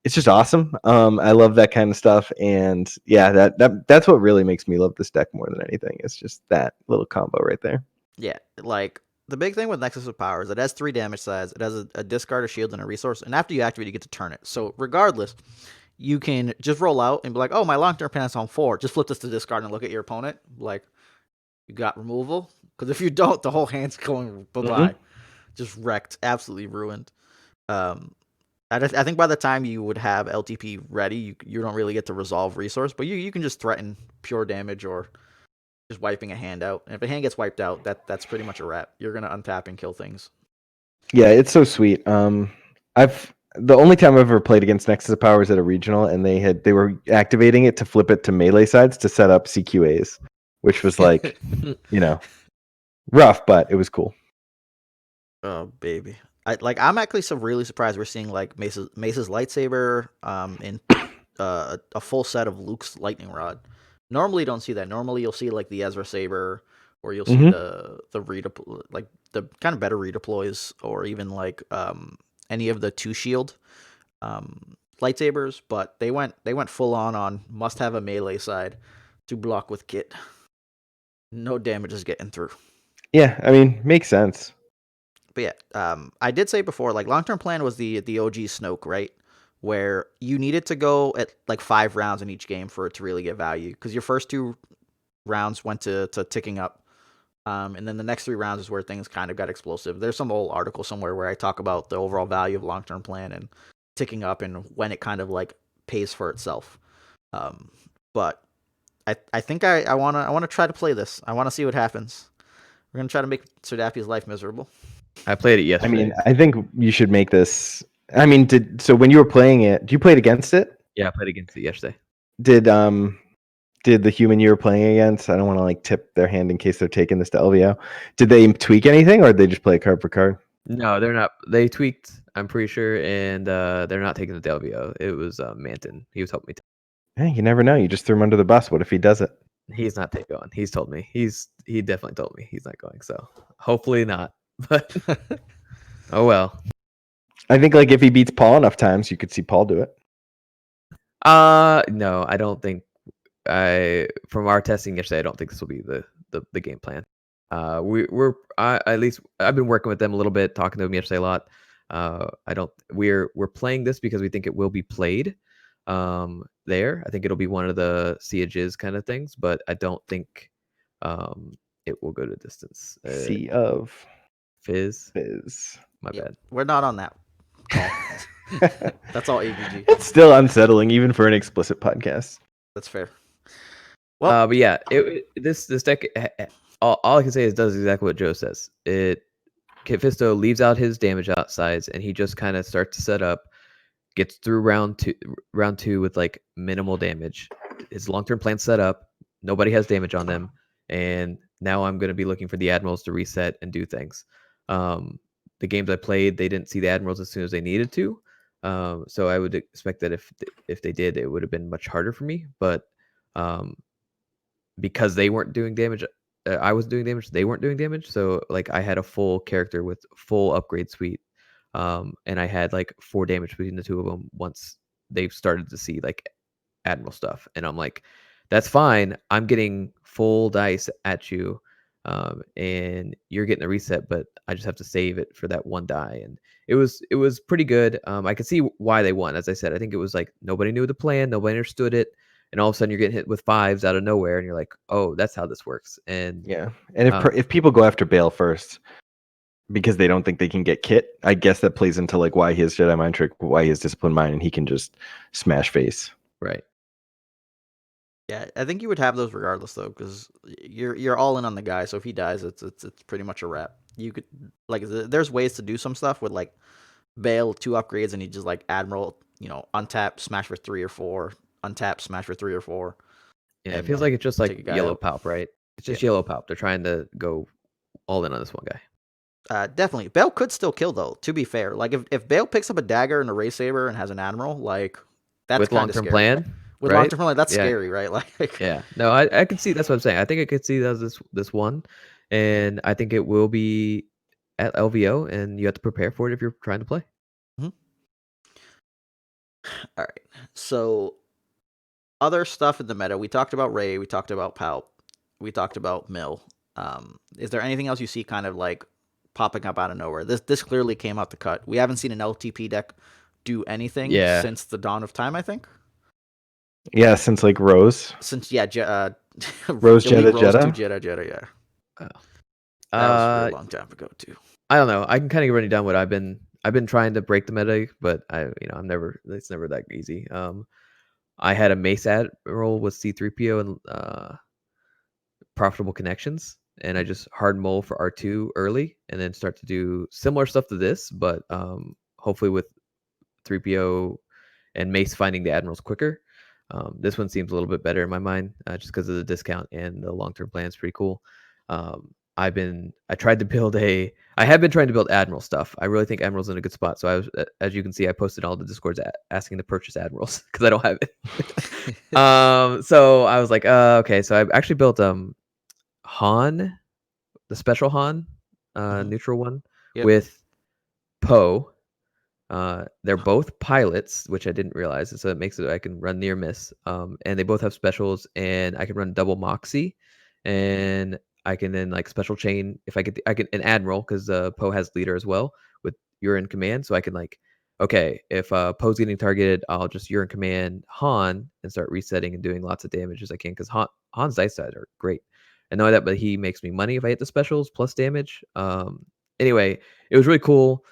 it's just awesome. I love that kind of stuff, and yeah, that's what really makes me love this deck more than anything. It's just that little combo right there. Yeah, like the big thing with Nexus of Power is it has 3 damage sides, it has a discard, a shield, and a resource, and after you activate, you get to turn it. So regardless, you can just roll out and be like, oh, my long-term plan is on 4. Just flip this to discard and look at your opponent. Like, you got removal? Because if you don't, the whole hand's going bye-bye. Just wrecked, absolutely ruined. I think by the time you would have LTP ready, you don't really get to resolve resource, but you can just threaten pure damage or just wiping a hand out. And if a hand gets wiped out, that's pretty much a wrap. You're gonna untap and kill things. Yeah, it's so sweet. The only time I've ever played against Nexus of Power was at a regional, and they were activating it to flip it to melee sides to set up CQAs, which was like, rough, but it was cool. Oh baby, I'm actually really surprised we're seeing like Mace's lightsaber, and a full set of Luke's lightning rod. Normally, you don't see that. Normally, you'll see like the Ezra saber, or you'll see the like the kind of better redeploys, or even like any of the 2 shield lightsabers. But they went full on must have a melee side to block with Kit. No damage is getting through. Yeah, I mean, makes sense. But yeah, I did say before, like long-term plan was the OG Snoke, right? Where you needed to go at like 5 rounds in each game for it to really get value, because your first 2 rounds went to ticking up, and then the next 3 rounds is where things kind of got explosive. There's some old article somewhere where I talk about the overall value of long-term plan and ticking up and when it kind of like pays for itself. But I think I wanna try to play this. I want to see what happens. We're gonna try to make Sir Daffy's life miserable. I played it yesterday. I mean, I think you should make this. I mean, so when you were playing it, you played against it? Yeah, I played against it yesterday. Did the human you were playing against? I don't want to like tip their hand in case they're taking this to LVO. Did they tweak anything, or did they just play card for card? No, they're not. They tweaked, I'm pretty sure, and they're not taking it to LVO. It was Manton. He was helping me. Hey, you never know. You just threw him under the bus. What if he does it? He's not going. He's told me. He definitely told me he's not going. So hopefully not. But oh well. I think like if he beats Paul enough times, you could see Paul do it. No, I don't think. From our testing yesterday, I don't think this will be the game plan. At least I've been working with them a little bit, talking to them yesterday a lot. We're playing this because we think it will be played there. I think it'll be one of the sieges kind of things, but I don't think it will go to distance. Sea of Fizz. My Yeah, bad. we're not on that. That's all ABG. It's still unsettling, even for an explicit podcast. That's fair. Well, But yeah, this deck. All I can say is does exactly what Joe says. Kit Fisto leaves out his damage outsides, and he just kind of starts to set up, gets through round two with like minimal damage. His long-term plan set up. Nobody has damage on them, and now I'm going to be looking for the admirals to reset and do things. The games I played, they didn't see the admirals as soon as they needed to. So I would expect that if they did, it would have been much harder for me. But because they weren't doing damage, I was doing damage. They weren't doing damage. So like I had a full character with full upgrade suite, and I had like 4 damage between the two of them once they started to see like admiral stuff, and I'm like, that's fine. I'm getting full dice at you, and you're getting a reset, but I just have to save it for that 1 die, and it was pretty good. I could see why they won. As I said, I think it was like nobody knew the plan, nobody understood it, and all of a sudden you're getting hit with 5s out of nowhere, and you're like, oh, that's how this works. And Yeah, and if people go after Bale first because they don't think they can get Kit, I guess that plays into like why he has Jedi Mind Trick, why he has Discipline Mind, and he can just smash face. right. Yeah, I think you would have those regardless though, because you're all in on the guy. So if he dies, it's pretty much a wrap. You could like there's ways to do some stuff with like Bale 2 upgrades and he just like Admiral, untap smash for 3 or 4, untap smash for 3 or 4. Yeah, it feels like it's just take a like guy yellow out. palp, right? It's just yellow palp. They're trying to go all in on this one guy. Definitely, Bale could still kill though. To be fair, like if Bale picks up a dagger and a ray saber and has an Admiral, like that's With kind of long-term scary. plan, With right? long-term plan, that's Yeah. scary, right? Like Yeah. No, I can see. That's what I'm saying. I think I could see that as this one, and I think it will be at LVO, and you have to prepare for it if you're trying to play. All right. So other stuff in the meta, we talked about Ray, we talked about Palp, we talked about Mill. Is there anything else you see kind of like popping up out of nowhere? This clearly came out the cut. We haven't seen an LTP deck do anything since the dawn of time, I think. Yeah, since like Rose. Since Rose delete Jetta Rose Jetta. to Jetta, yeah. Oh. That was a really long time ago too. I don't know. I can kind of run you down what I've been trying to break the meta, but it's never that easy. I had a Mace Admiral with C3PO and profitable connections, and I just hard mull for R2 early, and then start to do similar stuff to this, but hopefully with 3PO and Mace finding the admirals quicker. This one seems a little bit better in my mind, just because of the discount and the long-term plan is pretty cool. I have been trying to build admiral stuff. I really think admiral's in a good spot. So I was, as you can see, I posted all the discords asking to purchase admirals because I don't have it. So I was like, okay. So I actually built Han, the special Han, neutral one, with Poe. They're both pilots, which I didn't realize, so it makes it I can run near miss. And they both have specials, and I can run double Moxie, and I can then like special chain if I get I can an admiral because Poe has leader as well with you're in command, so I can like okay if Poe's getting targeted, I'll just you're in command Han and start resetting and doing lots of damage as I can because Han's dice side are great. I know that, but he makes me money if I hit the specials plus damage. Anyway, it was really cool.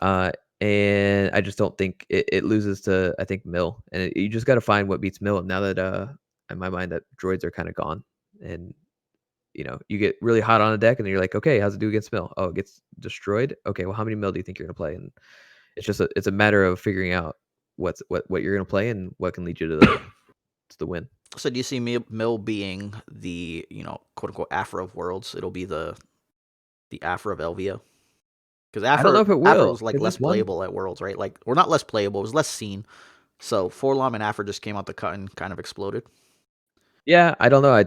And I just don't think it loses to I think Mill, and you just got to find what beats Mill. And now that in my mind that droids are kind of gone, and you get really hot on a deck, and then you're like, okay, how's it do against Mill? Oh, it gets destroyed. Okay, well, how many Mill do you think you're gonna play? And it's just it's a matter of figuring out what you're gonna play and what can lead you to the win. So do you see Mill being the quote unquote Afro of Worlds? It'll be the Afro of LVO. Because I don't know if it will. Afro was like less playable at Worlds, right? Like, or not less playable, it was less seen. So Forlom and Afro just came out the cut and kind of exploded. Yeah, I don't know. I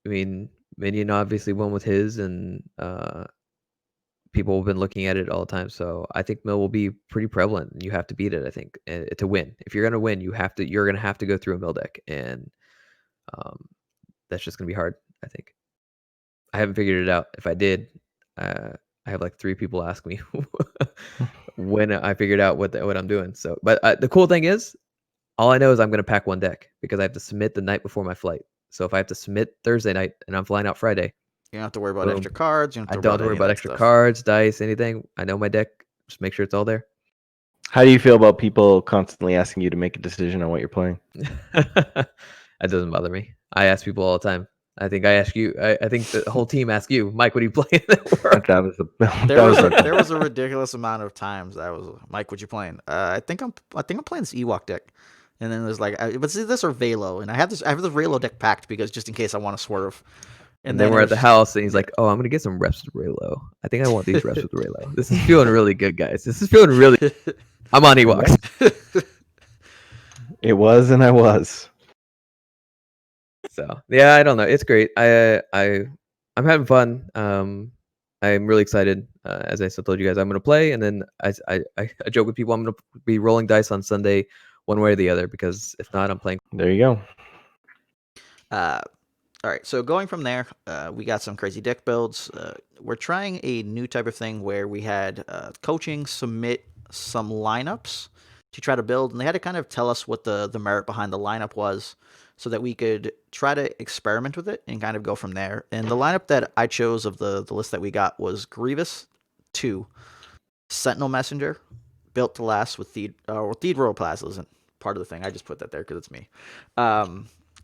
mean, Minion obviously won with his, and people have been looking at it all the time. So I think Mill will be pretty prevalent. And you have to beat it, I think, to win. If you're gonna win, you're gonna have to go through a Mill deck, and that's just gonna be hard. I think. I haven't figured it out. If I did, I have like 3 people ask me when I figured out what I'm doing. So, but the cool thing is, all I know is I'm going to pack 1 deck because I have to submit the night before my flight. So if I have to submit Thursday night and I'm flying out Friday, you don't have to worry about extra cards. You I don't have to worry about extra cards, dice, anything. I know my deck. Just make sure it's all there. How do you feel about people constantly asking you to make a decision on what you're playing? That doesn't bother me. I ask people all the time. I think I ask you. I think the whole team asks you, Mike, what are you playing? There was a ridiculous amount of times I was, Mike, what you playing? I think I'm playing this Ewok deck, and then there's like, but see this or Velo, and I have this Velo deck packed because just in case I want to swerve. And then we're at the house, and he's like, "Oh, I'm gonna get some reps with Raylo. I think I want these reps with Raylo. This is feeling really good, guys. This is feeling really. I'm on Ewoks." It was, and I was. So yeah, I don't know. It's great. I'm having fun. I'm really excited. As I still told you guys, I'm gonna play, and then I joke with people I'm gonna be rolling dice on Sunday, one way or the other, because if not, I'm playing. There you go. All right, so going from there, we got some crazy deck builds. We're trying a new type of thing where we had coaching submit some lineups to try to build, and they had to kind of tell us what the merit behind the lineup was so that we could try to experiment with it and kind of go from there. And the lineup that I chose of the list that we got was Grievous 2, Sentinel Messenger, Built to Last with Theodore Plaza isn't part of the thing. I just put that there because it's me.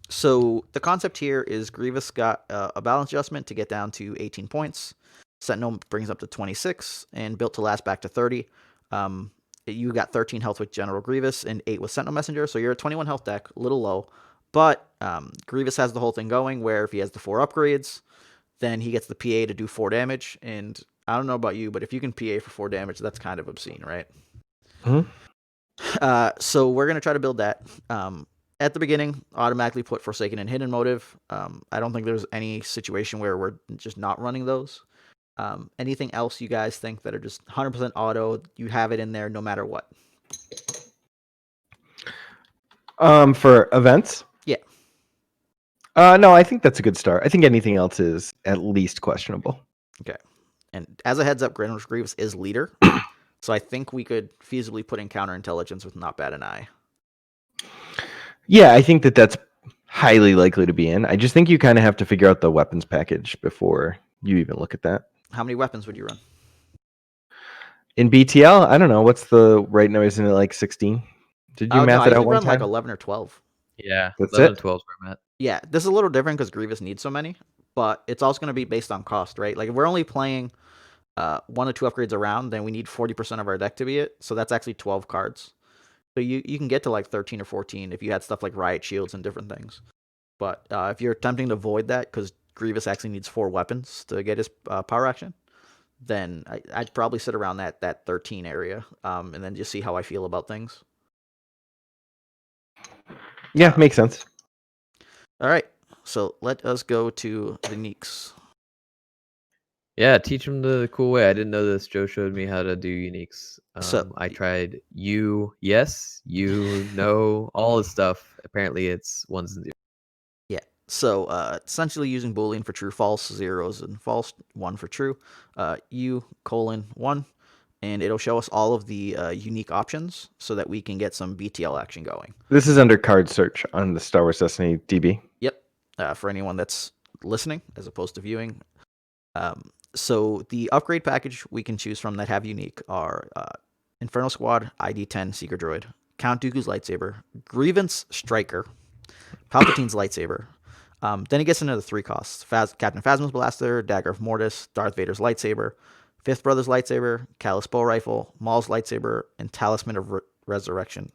So the concept here is Grievous got a balance adjustment to get down to 18 points. Sentinel brings up to 26, and Built to Last back to 30. You got 13 health with General Grievous and 8 with Sentinel Messenger, so you're a 21 health deck, a little low. But Grievous has the whole thing going where if he has the 4 upgrades, then he gets the PA to do 4 damage. And I don't know about you, but if you can PA for 4 damage, that's kind of obscene, right? So we're going to try to build that. At the beginning, automatically put Forsaken and Hidden Motive. I don't think there's any situation where we're just not running those. Anything else you guys think that are just 100% auto, you have it in there no matter what? For events? Yeah. No, I think that's a good start. I think anything else is at least questionable. Okay. And as a heads up, General Grievous is leader. So I think we could feasibly put in counterintelligence with Not Bad an Eye. Yeah, I think that's highly likely to be in. I just think you kind of have to figure out the weapons package before you even look at that. How many weapons would you run? In BTL, I don't know. What's the right now? Isn't it like 16? Did you math it out one run time? like 11 or 12. Yeah, That's 11 it? and 12 is where I'm at. Yeah, this is a little different because Grievous needs so many, but it's also going to be based on cost, right? Like if we're only playing 1 or 2 upgrades around, then we need 40% of our deck to be it. So that's actually 12 cards. So you can get to like 13 or 14 if you had stuff like Riot Shields and different things. But if you're attempting to avoid that because Grievous actually needs 4 weapons to get his power action, then I'd probably sit around that 13 area and then just see how I feel about things. Yeah, makes sense. All right, so let us go to the uniques. Yeah, teach them the cool way. I didn't know this. Joe showed me how to do uniques. So I tried yes, no, all this stuff. Apparently, it's ones and zeros. Yeah. So essentially using Boolean for true, false, zeros, and false, 1 for true, U:1, and it'll show us all of the unique options so that we can get some BTL action going. This is under card search on the Star Wars Destiny DB. Yep. For anyone that's listening as opposed to viewing. So the upgrade package we can choose from that have unique are Inferno Squad, ID-10, Seeker Droid, Count Dooku's lightsaber, Grievance Striker, Palpatine's lightsaber. Then it gets into the 3 costs. Captain Phasma's blaster, Dagger of Mortis, Darth Vader's lightsaber, Fifth Brother's lightsaber, Callus bow rifle, Maul's lightsaber, and Talisman of Resurrection.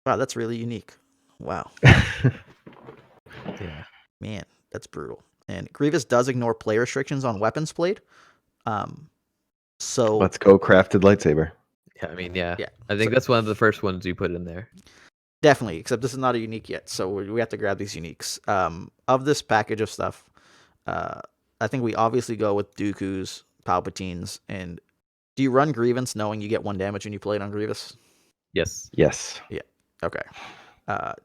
Wow, that's really unique. Wow. Yeah. Man, that's brutal. And Grievous does ignore play restrictions on weapons played. So Let's go crafted lightsaber. Yeah, I mean, yeah. Yeah. I think that's one of the first ones you put in there. Definitely, except this is not a unique yet, so we have to grab these uniques. Of this package of stuff, I think we obviously go with Dooku's, Palpatine's, and do you run Grievance knowing you get 1 damage when you play it on Grievous? Yes. Yes. Okay.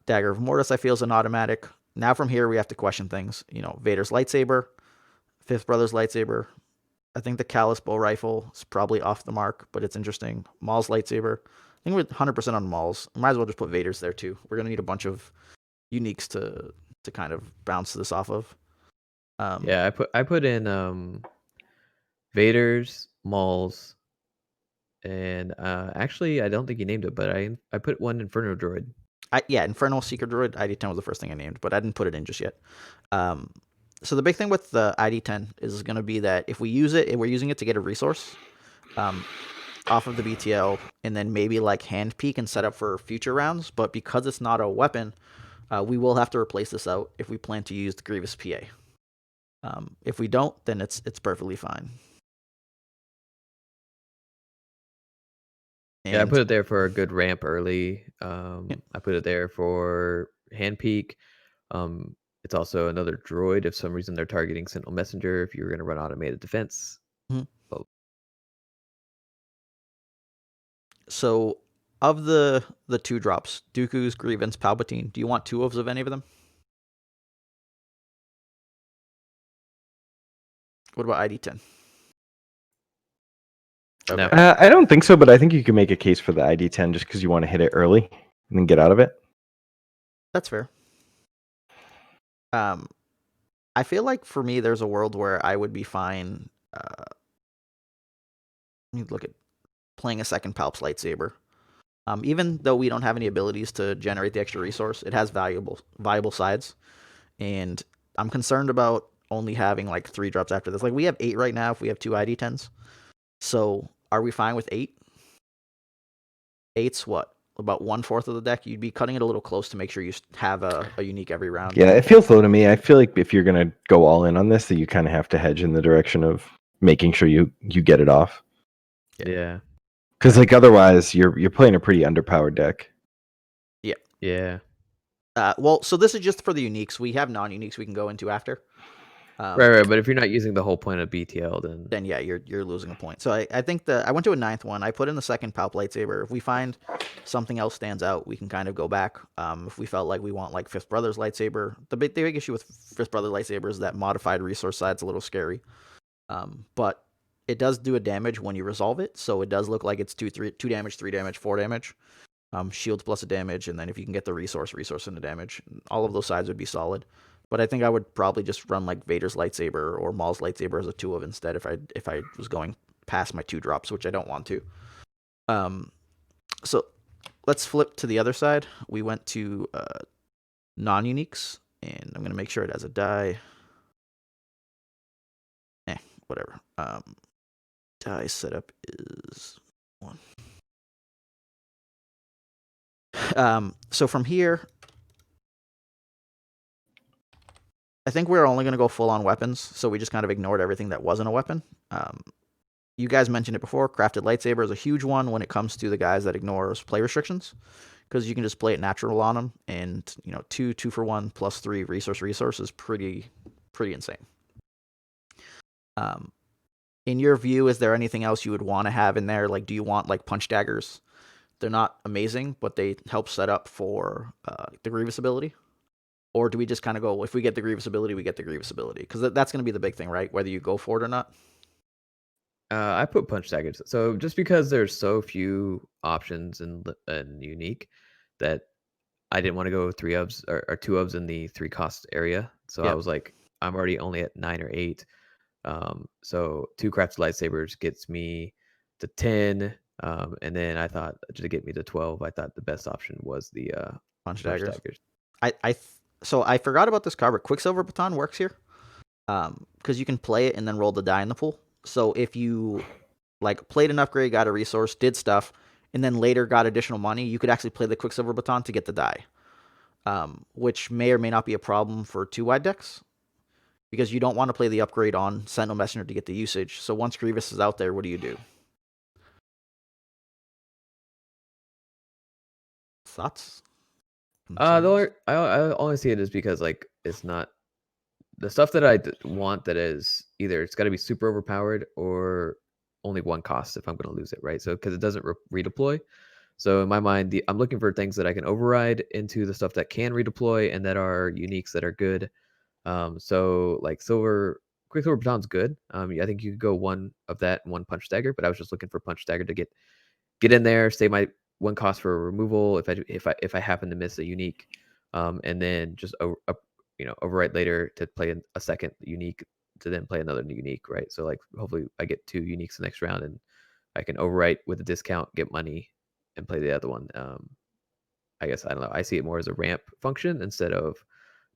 Dagger of Mortis, I feel, is an automatic. Now from here, we have to question things. Vader's lightsaber, Fifth Brother's lightsaber. I think the Callus bow rifle is probably off the mark, but it's interesting. Maul's lightsaber. I think we're 100% on Maul's. Might as well just put Vader's there too. We're gonna need a bunch of uniques to kind of bounce this off of. Yeah, I put in Vader's, Maul's, and actually I don't think you named it, but I put one Inferno Droid. Infernal Seeker Droid ID-10 was the first thing I named, but I didn't put it in just yet. So the big thing with the ID-10 is going to be that if we use it, we're using it to get a resource off of the BTL, and then maybe like hand peek and set up for future rounds. But because it's not a weapon, We will have to replace this out if we plan to use the Grievous PA. If we don't, then it's perfectly fine. Yeah, I put it there for a good ramp early. I put it there for hand peek. It's also another droid if some reason they're targeting Sentinel Messenger. If you're going to run automated defense. Mhm. Well, So, of the 2 drops, Dooku's, Grievance, Palpatine, do you want 2 of any of them? What about ID10? No. I don't think so, but I think you can make a case for the ID10 just because you want to hit it early and then get out of it. That's fair. I feel like for me, there's a world where I would be fine. Let me look at playing a second Palp's lightsaber. Even though we don't have any abilities to generate the extra resource, it has viable sides, and I'm concerned about only having like 3 drops after this. Like we have 8 right now if we have 2 ID10s. So are we fine with 8? 8's what? About 1/4 of the deck. You'd be cutting it a little close to make sure you have a unique every round. Yeah, it feels low to me. I feel like if you're gonna go all in on this, that you kind of have to hedge in the direction of making sure you get it off. Yeah. Because like otherwise, you're playing a pretty underpowered deck. Yeah. Well, so this is just for the uniques. We have non-uniques we can go into after. Right. But if you're not using the whole point of BTL, then yeah, you're losing a point. So I think I went to a 9th one. I put in the second Palp lightsaber. If we find something else stands out, we can kind of go back. If we felt like we want like Fifth Brother's lightsaber, the big issue with Fifth Brother lightsaber is that modified resource side's a little scary. But it does do a damage when you resolve it, so it does look like it's 2 damage, 3 damage, 4 damage. Shields plus a damage, and then if you can get the resource and the damage, all of those sides would be solid. But I think I would probably just run like Vader's lightsaber or Maul's lightsaber as a 2 of instead if I was going past my 2 drops, which I don't want to. So let's flip to the other side. We went to non-uniques, and I'm gonna make sure it has a die. Whatever. Die setup is 1. So from here, I think we're only going to go full on weapons, so we just kind of ignored everything that wasn't a weapon. You guys mentioned it before. Crafted lightsaber is a huge one when it comes to the guys that ignores play restrictions, because you can just play it natural on them, and 2 for 1 plus 3 resource is pretty insane. In your view, is there anything else you would want to have in there? Like, do you want like punch daggers? They're not amazing, but they help set up for the Grievous ability. Or do we just kind of go, if we get the Grievous ability, we get the Grievous ability? Because that's going to be the big thing, right? Whether you go for it or not. I put punch daggers. So just because there's so few options and unique, that I didn't want to go with 3 ofs or 2 ofs in the 3 cost area. So I was like, I'm already only at 9 or 8. So 2 crafted lightsabers gets me to 10. And then I thought to get me to 12, I thought the best option was the punch daggers. So I forgot about this card, but Quicksilver Baton works here. Because you can play it and then roll the die in the pool. So if you like played an upgrade, got a resource, did stuff, and then later got additional money, you could actually play the Quicksilver Baton to get the die. Which may or may not be a problem for 2-wide decks, because you don't want to play the upgrade on Sentinel Messenger to get the usage. So once Grievous is out there, what do you do? Thoughts? I only see it as because like it's not the stuff that I want. That is either it's got to be super overpowered or only 1 cost if I'm going to lose it, right? So because it doesn't redeploy. So in my mind, I'm looking for things that I can override into the stuff that can redeploy and that are uniques that are good. So like Quicksilver Baton's good. I think you could go 1 of that and 1 punch dagger, but I was just looking for punch dagger to get in there, save my 1 cost for removal if I happen to miss a unique, and then just overwrite later to play a second unique to then play another unique, right? So like hopefully I get 2 uniques the next round and I can overwrite with a discount, get money, and play the other one. I guess I don't know. I see it more as a ramp function instead of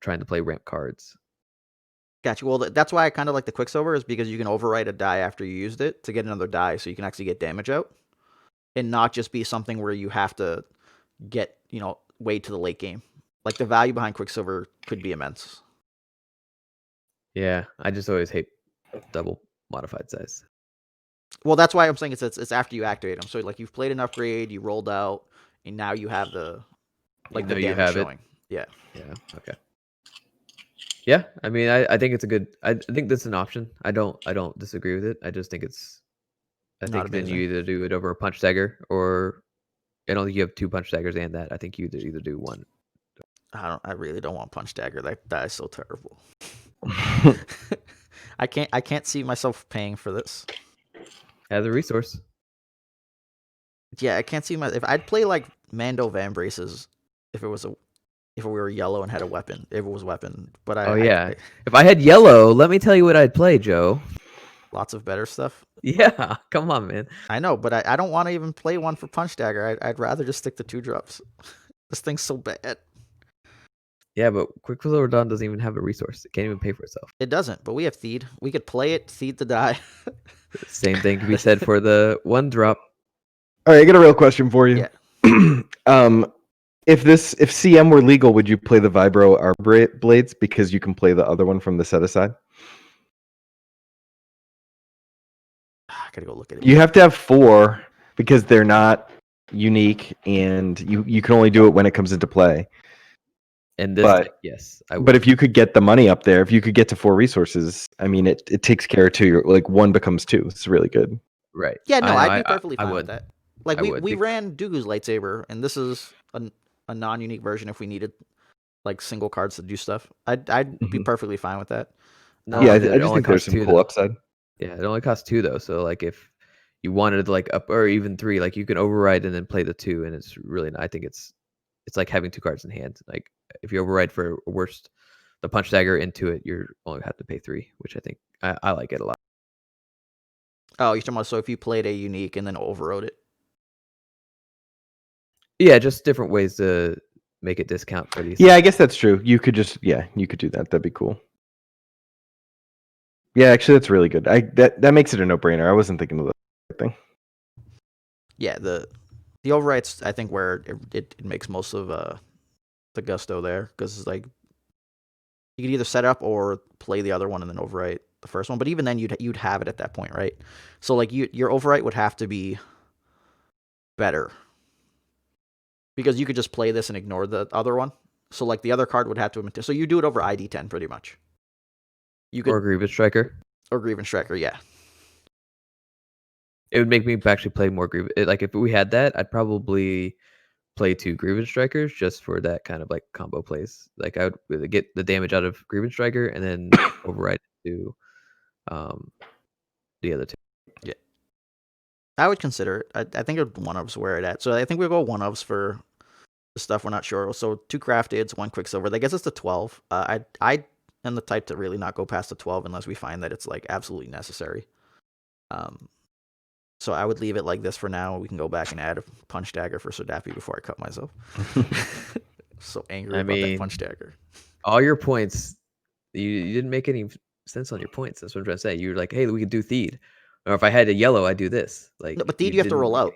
trying to play ramp cards. Gotcha. Well, that's why I kind of like the Quicksilver, is because you can overwrite a die after you used it to get another die, so you can actually get damage out, and not just be something where you have to get wait to the late game. Like the value behind Quicksilver could be immense. Yeah, I just always hate double modified size. Well, that's why I'm saying it's after you activate them. So like you've played an upgrade, you rolled out, and now you have the You know the you damage have it. showing. Yeah. Yeah. Okay. Yeah, I mean, I think it's a good. I think that's an option. I don't disagree with it. I just think it's. I Not think then you amazing. either do it over a punch dagger, or I don't think you have 2 punch daggers and that. I think you either do one. I really don't want Punch Dagger. That is so terrible. I can't see myself paying for this. Have the resource. Yeah, I can't see if I'd play like Mando Van Braces if we were yellow and had a weapon. If it was weapon, but Oh yeah. If I had yellow, let me tell you what I'd play, Joe. Lots of better stuff. Yeah, come on, man. I know, but I don't want to even play one for Punch Dagger. I'd rather just stick to 2-drops. This thing's so bad. Yeah, but Quicksilver Dawn doesn't even have a resource. It can't even pay for itself. It doesn't, but we have Theed. We could play it, Theed to die. Same thing can be said for the 1-drop. All right, I got a real question for you. Yeah. If CM were legal, would you play the Vibro Arbor Blades because you can play the other one from the set aside? I gotta go look at it. You have to have 4 because they're not unique, and you can only do it when it comes into play. And this deck, yes, I would. But if you could get the money up there, if you could get to 4 resources, I mean, it takes care of 2. Like 1 becomes 2. It's really good. Right. Yeah, no, I know, I'd be perfectly fine with that. Like we ran Dooku's lightsaber, and this is a non-unique version if we needed like single cards to do stuff. I'd be perfectly fine with that. No, yeah, I just think there's some cool upside. Yeah, it only costs 2 though. So like if you wanted like up or even 3, like you can override and then play the 2, and it's really. I think it's like having 2 cards in hand. Like if you override for worst the punch dagger into it, you're only have to pay 3, which I think I like it a lot. Oh, you're talking about so if you played a unique and then overrode it. Yeah, just different ways to make it discount for these. Yeah, I guess that's true. You could just you could do that. That'd be cool. Yeah, actually, that's really good. That makes it a no-brainer. I wasn't thinking of that thing. Yeah, the override's I think where it makes most of the gusto there, because like you could either set up or play the other one and then overwrite the first one. But even then, you'd have it at that point, right? So like your overwrite would have to be better, because you could just play this and ignore the other one. So like the other card would have to. So you do it over ID10 pretty much. You could, or Grievous Striker. Or Grievous Striker, yeah. It would make me actually play more Grievous. Like if we had that, I'd probably play 2 Grievous Strikers just for that kind of like combo plays. Like I would get the damage out of Grievous Striker and then override it to the other 2. Yeah, I would consider it. I think it one-ofs where it at. So I think we'll go one-ofs for the stuff we're not sure. So 2 Crafteds, 1 Quicksilver. That gets us to 12. I am the type to really not go past the 12 unless we find that it's like absolutely necessary. So I would leave it like this for now. We can go back and add a punch dagger for Sodapi before I cut myself. So angry about that punch dagger. All your points, you didn't make any sense on your points. That's what I'm trying to say. You're like, hey, we could do Theed. Or if I had a yellow, I'd do this. Like, no, but Theed you have to roll out.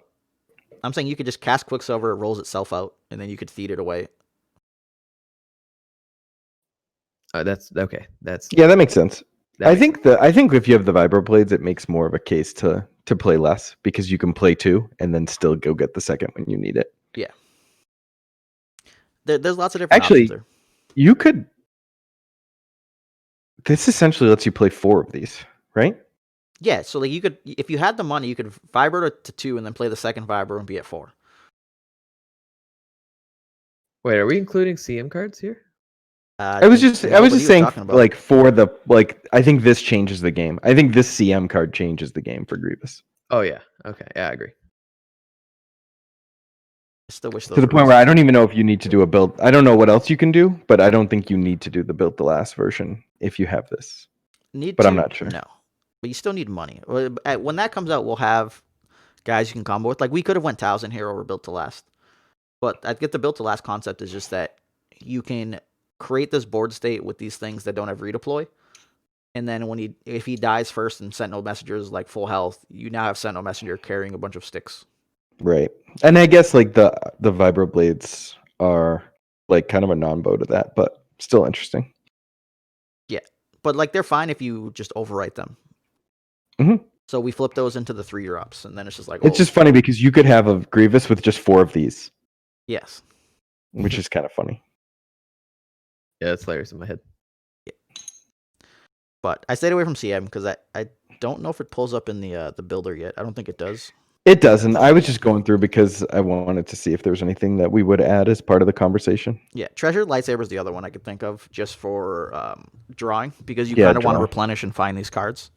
I'm saying you could just cast Quicksilver, it rolls itself out, and then you could Theed it away. That's okay. That makes sense. I think if you have the Vibro Blades, it makes more of a case to play less, because you can play 2 and then still go get the second when you need it. Yeah. There's lots of different options there. You could. This essentially lets you play 4 of these, right? Yeah, so like you could, if you had the money, you could Vibro to 2 and then play the second Vibro and be at 4. Wait, are we including CM cards here? I was just saying, like, for the I think this changes the game. I think this CM card changes the game for Grievous. Oh yeah, okay, yeah, I agree. I still wish to the point where I don't even know if you need to do a build. I don't know what else you can do, but I don't think you need to do the build the last version if you have this. I'm not sure. No, but you still need money. When that comes out, we'll have guys you can combo with. Like we could have went 1000 here over build to last, but I get the build to last concept is just that you can create this board state with these things that don't have redeploy, and then if he dies first and Sentinel Messenger is like full health, you now have Sentinel Messenger carrying a bunch of sticks. Right, and I guess like the Vibro Blades are like kind of a non-bow to that, but still interesting. Yeah, but like they're fine if you just overwrite them. Mhm. So we flip those into the 3 drops, and then it's just like, It's just funny because you could have a Grievous with just 4 of these, yes. which is kind of funny. Yeah, it's hilarious in my head. But I stayed away from CM because I don't know if it pulls up in the builder yet. I don't think it does. It doesn't. I was just going through because I wanted to see if there was anything that we would add as part of the conversation. Yeah, Treasured Lightsaber is the other one I could think of just for drawing because you Yeah, kind of want to draw. replenish and find these cards.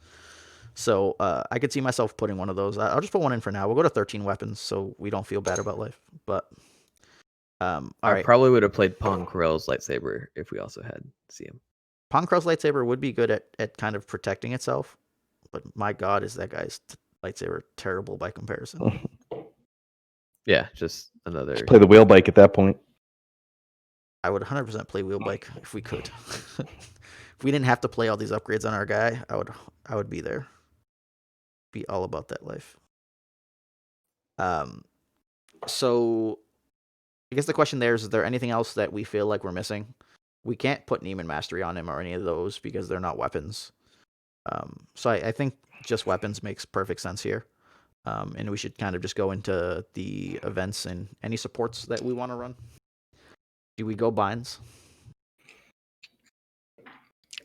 So I could see myself putting one of those. I'll just put one in for now. We'll go to 13 weapons so we don't feel bad about life. But all I right, probably would have played Pong Corell's lightsaber if we also had CM. Ponkrell's lightsaber would be good at kind of protecting itself, but my God, is that guy's lightsaber terrible by comparison? Yeah, just another. Just play the wheel bike at that point. I would 100% play wheel bike if we could. If we didn't have to play all these upgrades on our guy, I would be there. Be all about that life. So I guess the question there is there anything else that we feel like we're missing? We can't put Neiman Mastery on him or any of those because they're not weapons. So I think just weapons makes perfect sense here. And we should kind of just go into the events and any supports that we want to run. Do we go binds?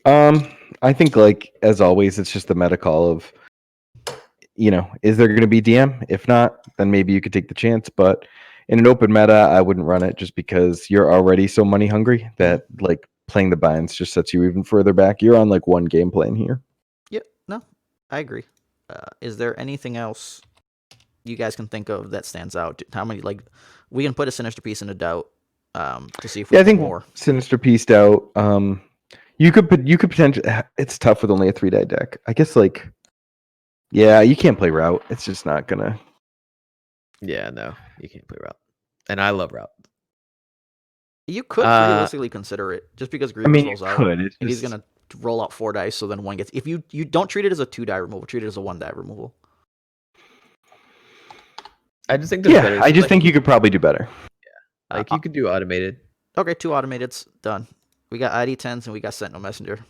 I think like as always, it's just the meta call of, is there going to be DM? If not, then maybe you could take the chance. But in an open meta, I wouldn't run it just because you're already so money hungry that like playing the binds just sets you even further back. You're on like one game plan here. Yep. No, I agree. Is there anything else you guys can think of that stands out? How many we can put a Sinister Piece into doubt to see if we I put think more. Sinister Pieced out. You could potentially. It's tough with only a 3-die deck. I guess you can't play Route. It's just not gonna. Yeah, no, you can't play Route, and I love Route. You could realistically consider it just because Grievous rolls out. Could. And he's gonna roll out 4 dice, so then one gets. If you don't treat it as a 2-die removal, treat it as a 1-die removal. I just think I just think you could probably do better. Yeah, you could do automated. Okay, 2 automateds done. We got ID10s and we got Sentinel Messenger.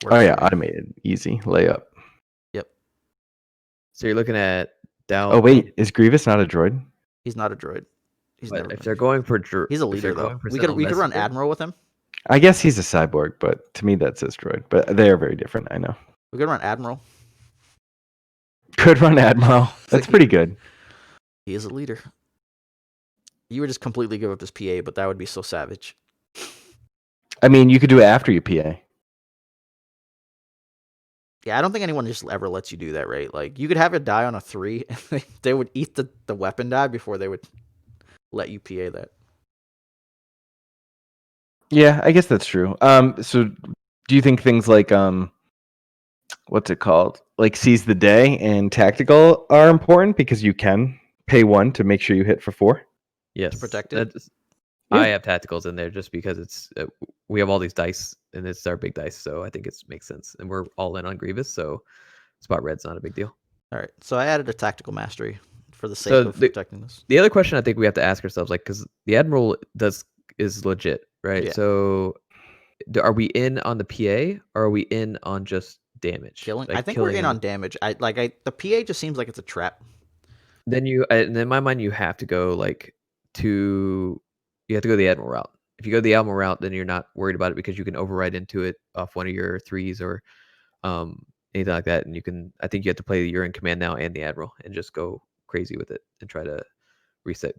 Automated, easy layup. Yep. So you're looking at Dow. Oh wait, is Grievous not a droid? He's not a droid. If they're going for he's a leader though. We could run Admiral with him. I guess he's a cyborg, but to me that says droid. But they are very different. I know. We could run Admiral. Could run Admiral. That's pretty good. He is a leader. You would just completely give up this PA, but that would be so savage. I mean, you could do it after you PA. Yeah, I don't think anyone just ever lets you do that, right? Like, you could have it die on a 3, and they would eat the weapon die before they would let you PA that. Yeah, I guess that's true. So do you think things like what's it called? Like Seize the Day and Tactical are important because you can pay 1 to make sure you hit for 4? Yes, to protect it. I have tacticals in there just because it's we have all these dice and it's our big dice, so I think it makes sense. And we're all in on Grievous, so spot red's not a big deal. All right, so I added a tactical mastery for the sake of protecting this. The other question I think we have to ask ourselves, like, because the Admiral is legit, right? Yeah. So are we in on the PA or are we in on just damage? Killing? I think we're in on damage. The PA just seems like it's a trap. Then in my mind, you have to go you have to go the Admiral route. If you go the Admiral route, then you're not worried about it because you can override into it off one of your 3s or anything like that. And I think you have to play you're in command now and the Admiral and just go crazy with it and try to reset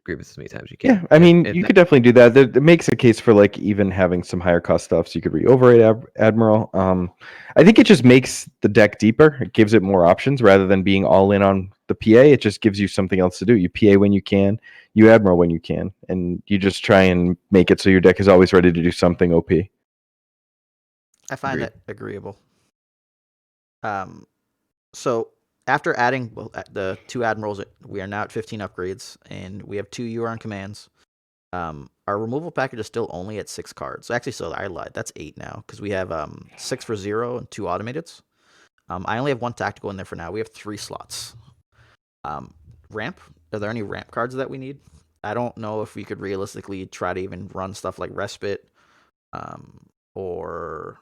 Grievous as many times as you can. Yeah, I mean, you could definitely do that. It makes a case for like even having some higher cost stuff, so you could re-override Admiral. I think it just makes the deck deeper. It gives it more options rather than being all in on the PA. It just gives you something else to do. You PA when you can, you Admiral when you can, and you just try and make it so your deck is always ready to do something OP. I find that agreeable. So after adding the 2 admirals, we are now at 15 upgrades, and we have 2 Euron commands. Our removal package is still only at 6 cards. Actually, so I lied. That's 8 now because we have 6 for 0 and 2 automateds. I only have 1 tactical in there for now. We have 3 slots. Ramp. Are there any ramp cards that we need? I don't know if we could realistically try to even run stuff like respite, or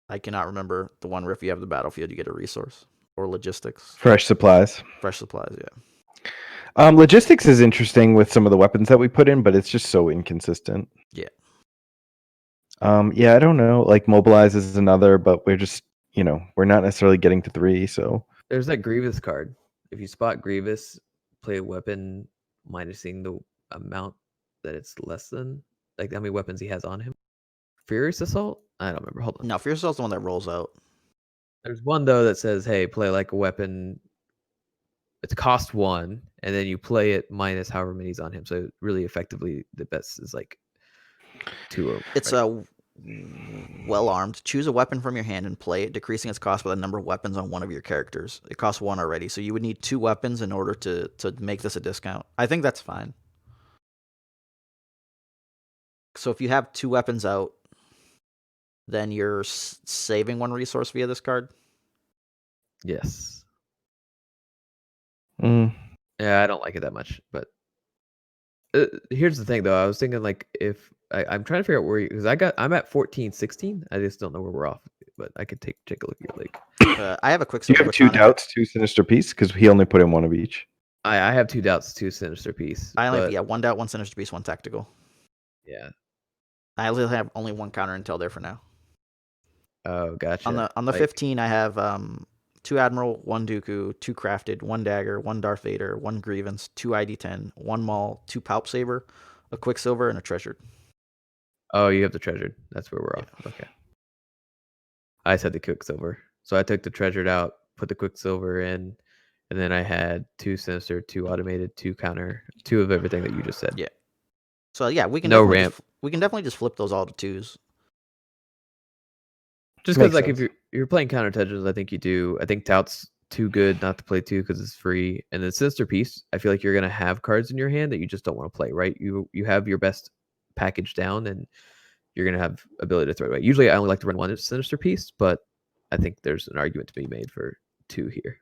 I cannot remember the one where if you have the battlefield, you get a resource, or logistics, Fresh supplies. fresh supplies. Yeah. Logistics is interesting with some of the weapons that we put in, but it's just so inconsistent. Yeah. Yeah, I don't know. Like mobilize is another, but we're just we're not necessarily getting to 3. So There's that Grievous card. If you spot Grievous, play a weapon minusing the amount that it's less than, like how many weapons he has on him. Furious Assault? I don't remember. Hold on. No, Fierce Assault's the one that rolls out. There's one though that says, "Hey, play like a weapon. It's cost 1, and then you play it minus however many's on him." So really, effectively, the best is like 2 or. It's a well armed. Choose a weapon from your hand and play it, decreasing its cost by the number of weapons on one of your characters. It costs 1 already, so you would need 2 weapons in order to make this a discount. I think that's fine. So if you have 2 weapons out, then you're saving 1 resource via this card. Yes. mm, Yeah, I don't like it that much, but here's the thing though. I was thinking like if I'm trying to figure out where because I'm at 14, 16. I just don't know where we're off, but I could take a look at your league. I have a quick. you have 2 doubts, 2 sinister piece because he only put in 1 of each. I have 2 doubts, 2 sinister piece. I only have 1 doubt, 1 sinister piece, 1 tactical. Yeah. I only have 1 counter intel there for now. Oh, gotcha. On the 15, I have 2 Admiral, 1 Dooku, 2 Crafted, 1 Dagger, 1 Darth Vader, 1 Grievance, 2 ID10, 1 Maul, 2 Palp Saber, a Quicksilver, and a Treasured. Oh, you have the treasured. That's where we're off. Okay. I said the Quicksilver. So I took the treasured out, put the Quicksilver in, and then I had 2 sinister, 2 automated, 2 counter, 2 of everything that you just said. Yeah. So yeah, we can No definitely ramp. we can definitely just flip those all to 2s. Just because, like, if you're playing counter touches, I think you do. I think Tout's too good not to play 2 because it's free. And then Sinister Piece, I feel like you're gonna have cards in your hand that you just don't want to play. Right? You have your best package down, and you're gonna have ability to throw it away. Usually, I only like to run 1 Sinister Piece, but I think there's an argument to be made for 2 here.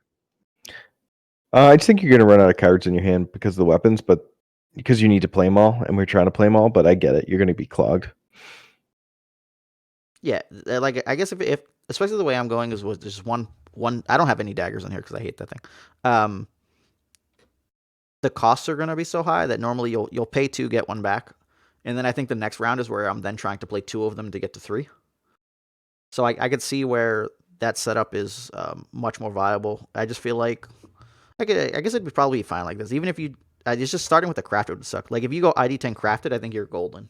I just think you're going to run out of cards in your hand because of the weapons, but because you need to play them all, and we're trying to play them all. But I get it; you're going to be clogged. Yeah, like I guess if especially the way I'm going is with just one. I don't have any daggers in here because I hate that thing. The costs are going to be so high that normally you'll pay 2, get 1 back, and then I think the next round is where I'm then trying to play 2 of them to get to 3. So I could see where that setup is much more viable. I just feel like I guess it'd probably be fine like this, even if you. It's just starting with the crafted would suck. Like if you go ID10 crafted, I think you're golden.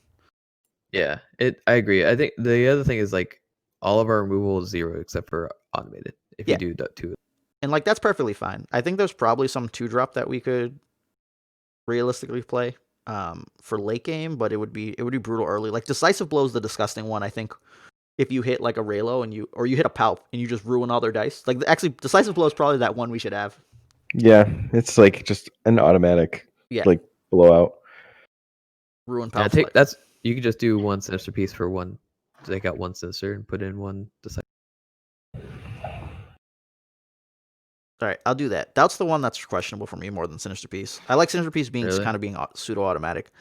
Yeah, I agree. I think the other thing is like all of our removal is 0 except for automated. If you do 2, and like that's perfectly fine. I think there's probably some 2-drop that we could realistically play for late game, but it would be brutal early. Like Decisive Blow is the disgusting one. I think if you hit like a Raylo and you hit a Palp and you just ruin all their dice. Like actually, Decisive Blow is probably that one we should have. Yeah, it's like just an automatic like blowout. Ruin Palp. Yeah, that's you can just do 1 sinister piece for 1. Take out 1 sinister and put in 1 decisive. All right, I'll do that. That's the one that's questionable for me more than Sinister Piece. I like Sinister Piece being kind of being pseudo-automatic.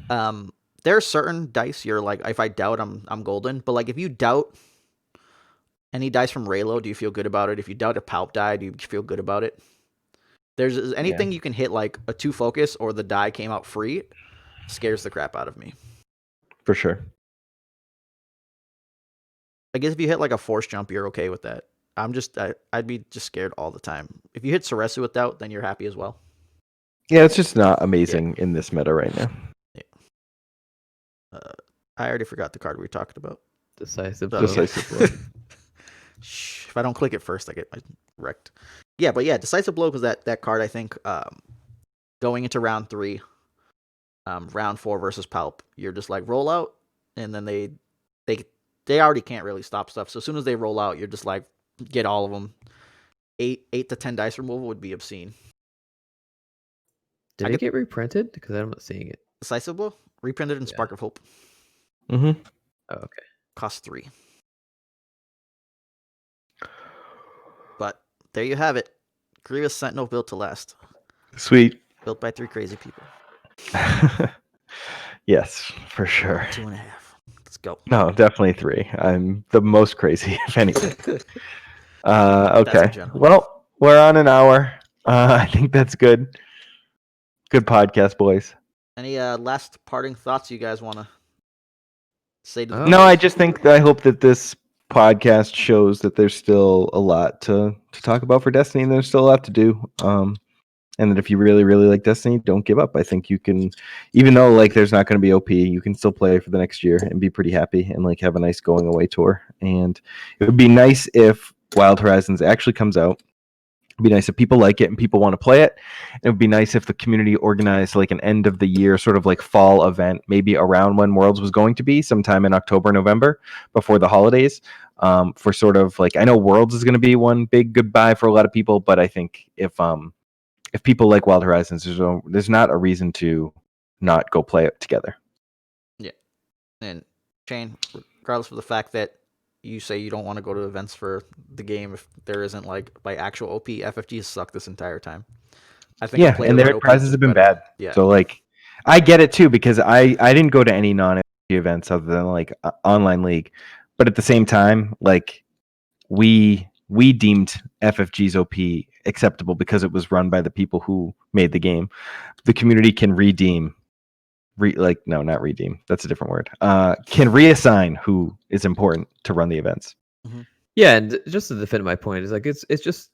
There are certain dice you're like, if I doubt, I'm golden. But like if you doubt any dice from Raylo, do you feel good about it? If you doubt a Palp die, do you feel good about it? There's anything you can hit like a 2 focus or the die came out free, scares the crap out of me. For sure. I guess if you hit like a force jump, you're okay with that. I'd be just scared all the time. If you hit Soresu with doubt, then you're happy as well. Yeah, it's just not amazing in this meta right now. Yeah. I already forgot the card we talked about. Decisive. Decisive Blow. Shh, if I don't click it first, I get wrecked. Yeah, but yeah, Decisive Blow was that card. I think going into round 3, round 4 versus Palp, you're just like roll out, and then they already can't really stop stuff. So as soon as they roll out, you're just like get all of them. 8 to 10 dice removal would be obscene. Did it get reprinted? Because I'm not seeing it. Decisive Blow reprinted in Spark of Hope. Mm-hmm. Oh, okay. Cost 3. But there you have it. Grievous Sentinel built to last. Sweet. Built by 3 crazy people. Yes, for sure. 2.5. Let's go. No, definitely 3. I'm the most crazy, if anything. That's a Okay. gentleman. Well, we're on an hour. I think that's good. Good podcast, boys. Any last parting thoughts you guys want to say to the No, I viewers? just think I hope that this podcast shows that there's still a lot to talk about for Destiny, and there's still a lot to do. And that if you really, really like Destiny, don't give up. I think you can, even though like there's not going to be OP, you can still play for the next year and be pretty happy and like have a nice going away tour. And it would be nice if Wild Horizons actually comes out. It'd be nice if people like it and people want to play it. It would be nice if the community organized like an end of the year sort of like fall event, maybe around when Worlds was going to be, sometime in October, November, before the holidays. For sort of like, I know Worlds is going to be one big goodbye for a lot of people, but I think if people like Wild Horizons, there's not a reason to not go play it together. Yeah. And Shane, regardless of the fact that you say you don't want to go to events for the game if there isn't like by actual OP, FFGs suck this entire time. I think Yeah, and their prizes have been bad. Yeah. So like, I get it too because I didn't go to any non-FFG events other than like online league, but at the same time, like we deemed FFG's OP acceptable because it was run by the people who made the game. The community can not redeem. That's a different word. Can reassign who is important to run the events. Mm-hmm. Yeah, and just to defend my point is like it's just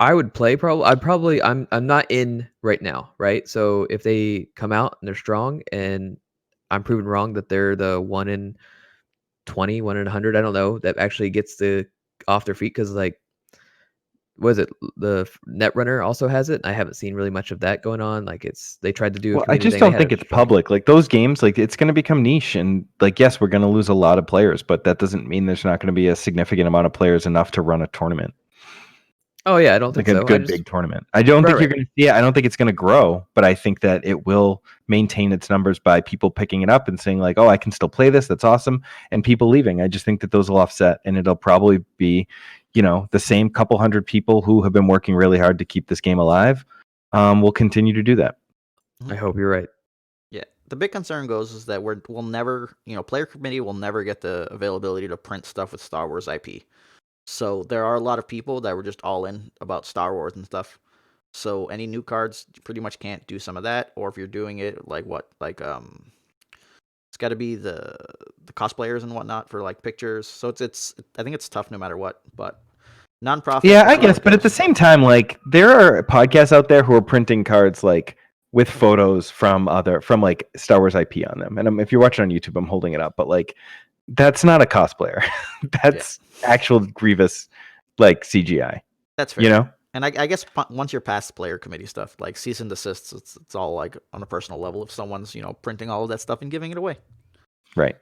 I would play I'm not in right now, right? So if they come out and they're strong and I'm proven wrong that they're the 1 in 20, 1 in 100, I don't know, that actually gets the off their feet because like was it the Netrunner also has it? I haven't seen really much of that going on. Like they tried to do a Well, I community just thing. They don't had think a it's strong- public. Like those games, like it's going to become niche, and like yes, we're going to lose a lot of players, but that doesn't mean there's not going to be a significant amount of players enough to run a tournament, Oh yeah, I don't think like a so. good big tournament. I don't think Right. you're going to see it. I don't think it's going to grow, but I think that it will maintain its numbers by people picking it up and saying like, "Oh, I can still play this. That's awesome," and people leaving. I just think that those will offset, and it'll probably be, the same couple hundred people who have been working really hard to keep this game alive. Will continue to do that. I hope you're right. Yeah. The big concern goes is that we'll never, player committee will never get the availability to print stuff with Star Wars IP. So there are a lot of people that were just all in about Star Wars and stuff. So any new cards you pretty much can't do some of that, or if you're doing it like it's got to be the cosplayers and whatnot for like pictures. So it's I think it's tough no matter what, but nonprofit. Yeah, I guess, but at the same time, like there are podcasts out there who are printing cards like with photos from like Star Wars IP on them. And if you're watching on YouTube, I'm holding it up, but like that's not a cosplayer. That's actual Grievous like CGI. That's fair. And I guess once you're past player committee stuff, like cease and desists, it's all like on a personal level. If someone's printing all of that stuff and giving it away, right?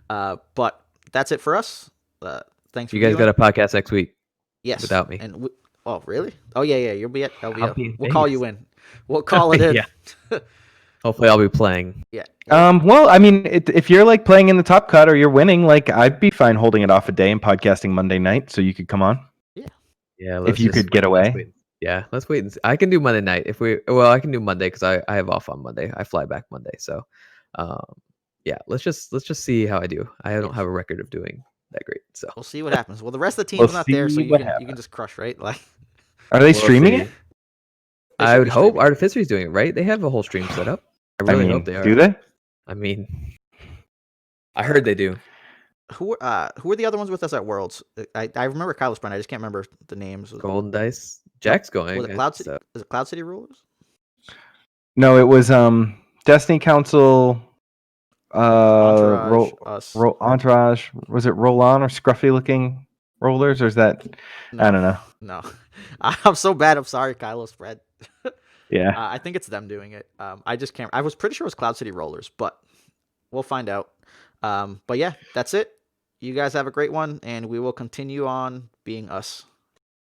But that's it for us. Thanks. You guys got a podcast next week. Yes, without me. And oh, really? Oh yeah, you'll be at LVO. We'll Vegas. call you in. We'll call it in. Yeah. Hopefully, I'll be playing. Yeah. Well, I mean, if you're like playing in the top cut or you're winning, like I'd be fine holding it off a day and podcasting Monday night, so you could come on. Yeah. If you could get away. Yeah, let's wait and see. I can do Monday night I can do Monday because I have off on Monday. I fly back Monday, so yeah. Let's just see how I do. I don't have a record of doing that great, so we'll see what happens. Well, the rest of the team's not there, so you can just crush, right? Like, are they streaming it? I would hope Artificery's doing it, right? They have a whole stream set up. I really hope they are. Do they? I mean, I heard they do. Who are the other ones with us at Worlds? I remember Kylo's friend. I just can't remember the names. Golden Dice. Jack's going. Was it Cloud City? Is it Cloud City Rulers? No, it was Destiny Council. Entourage. Us. Entourage. Was it Roll-On or scruffy looking rollers, or is that? No, I don't know. No, I'm so bad. I'm sorry, Kylo's friend. Yeah. I think it's them doing it. I just can't. I was pretty sure it was Cloud City Rollers, but we'll find out. But yeah, that's it. You guys have a great one, and we will continue on being us.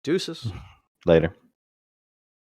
Deuces. Later.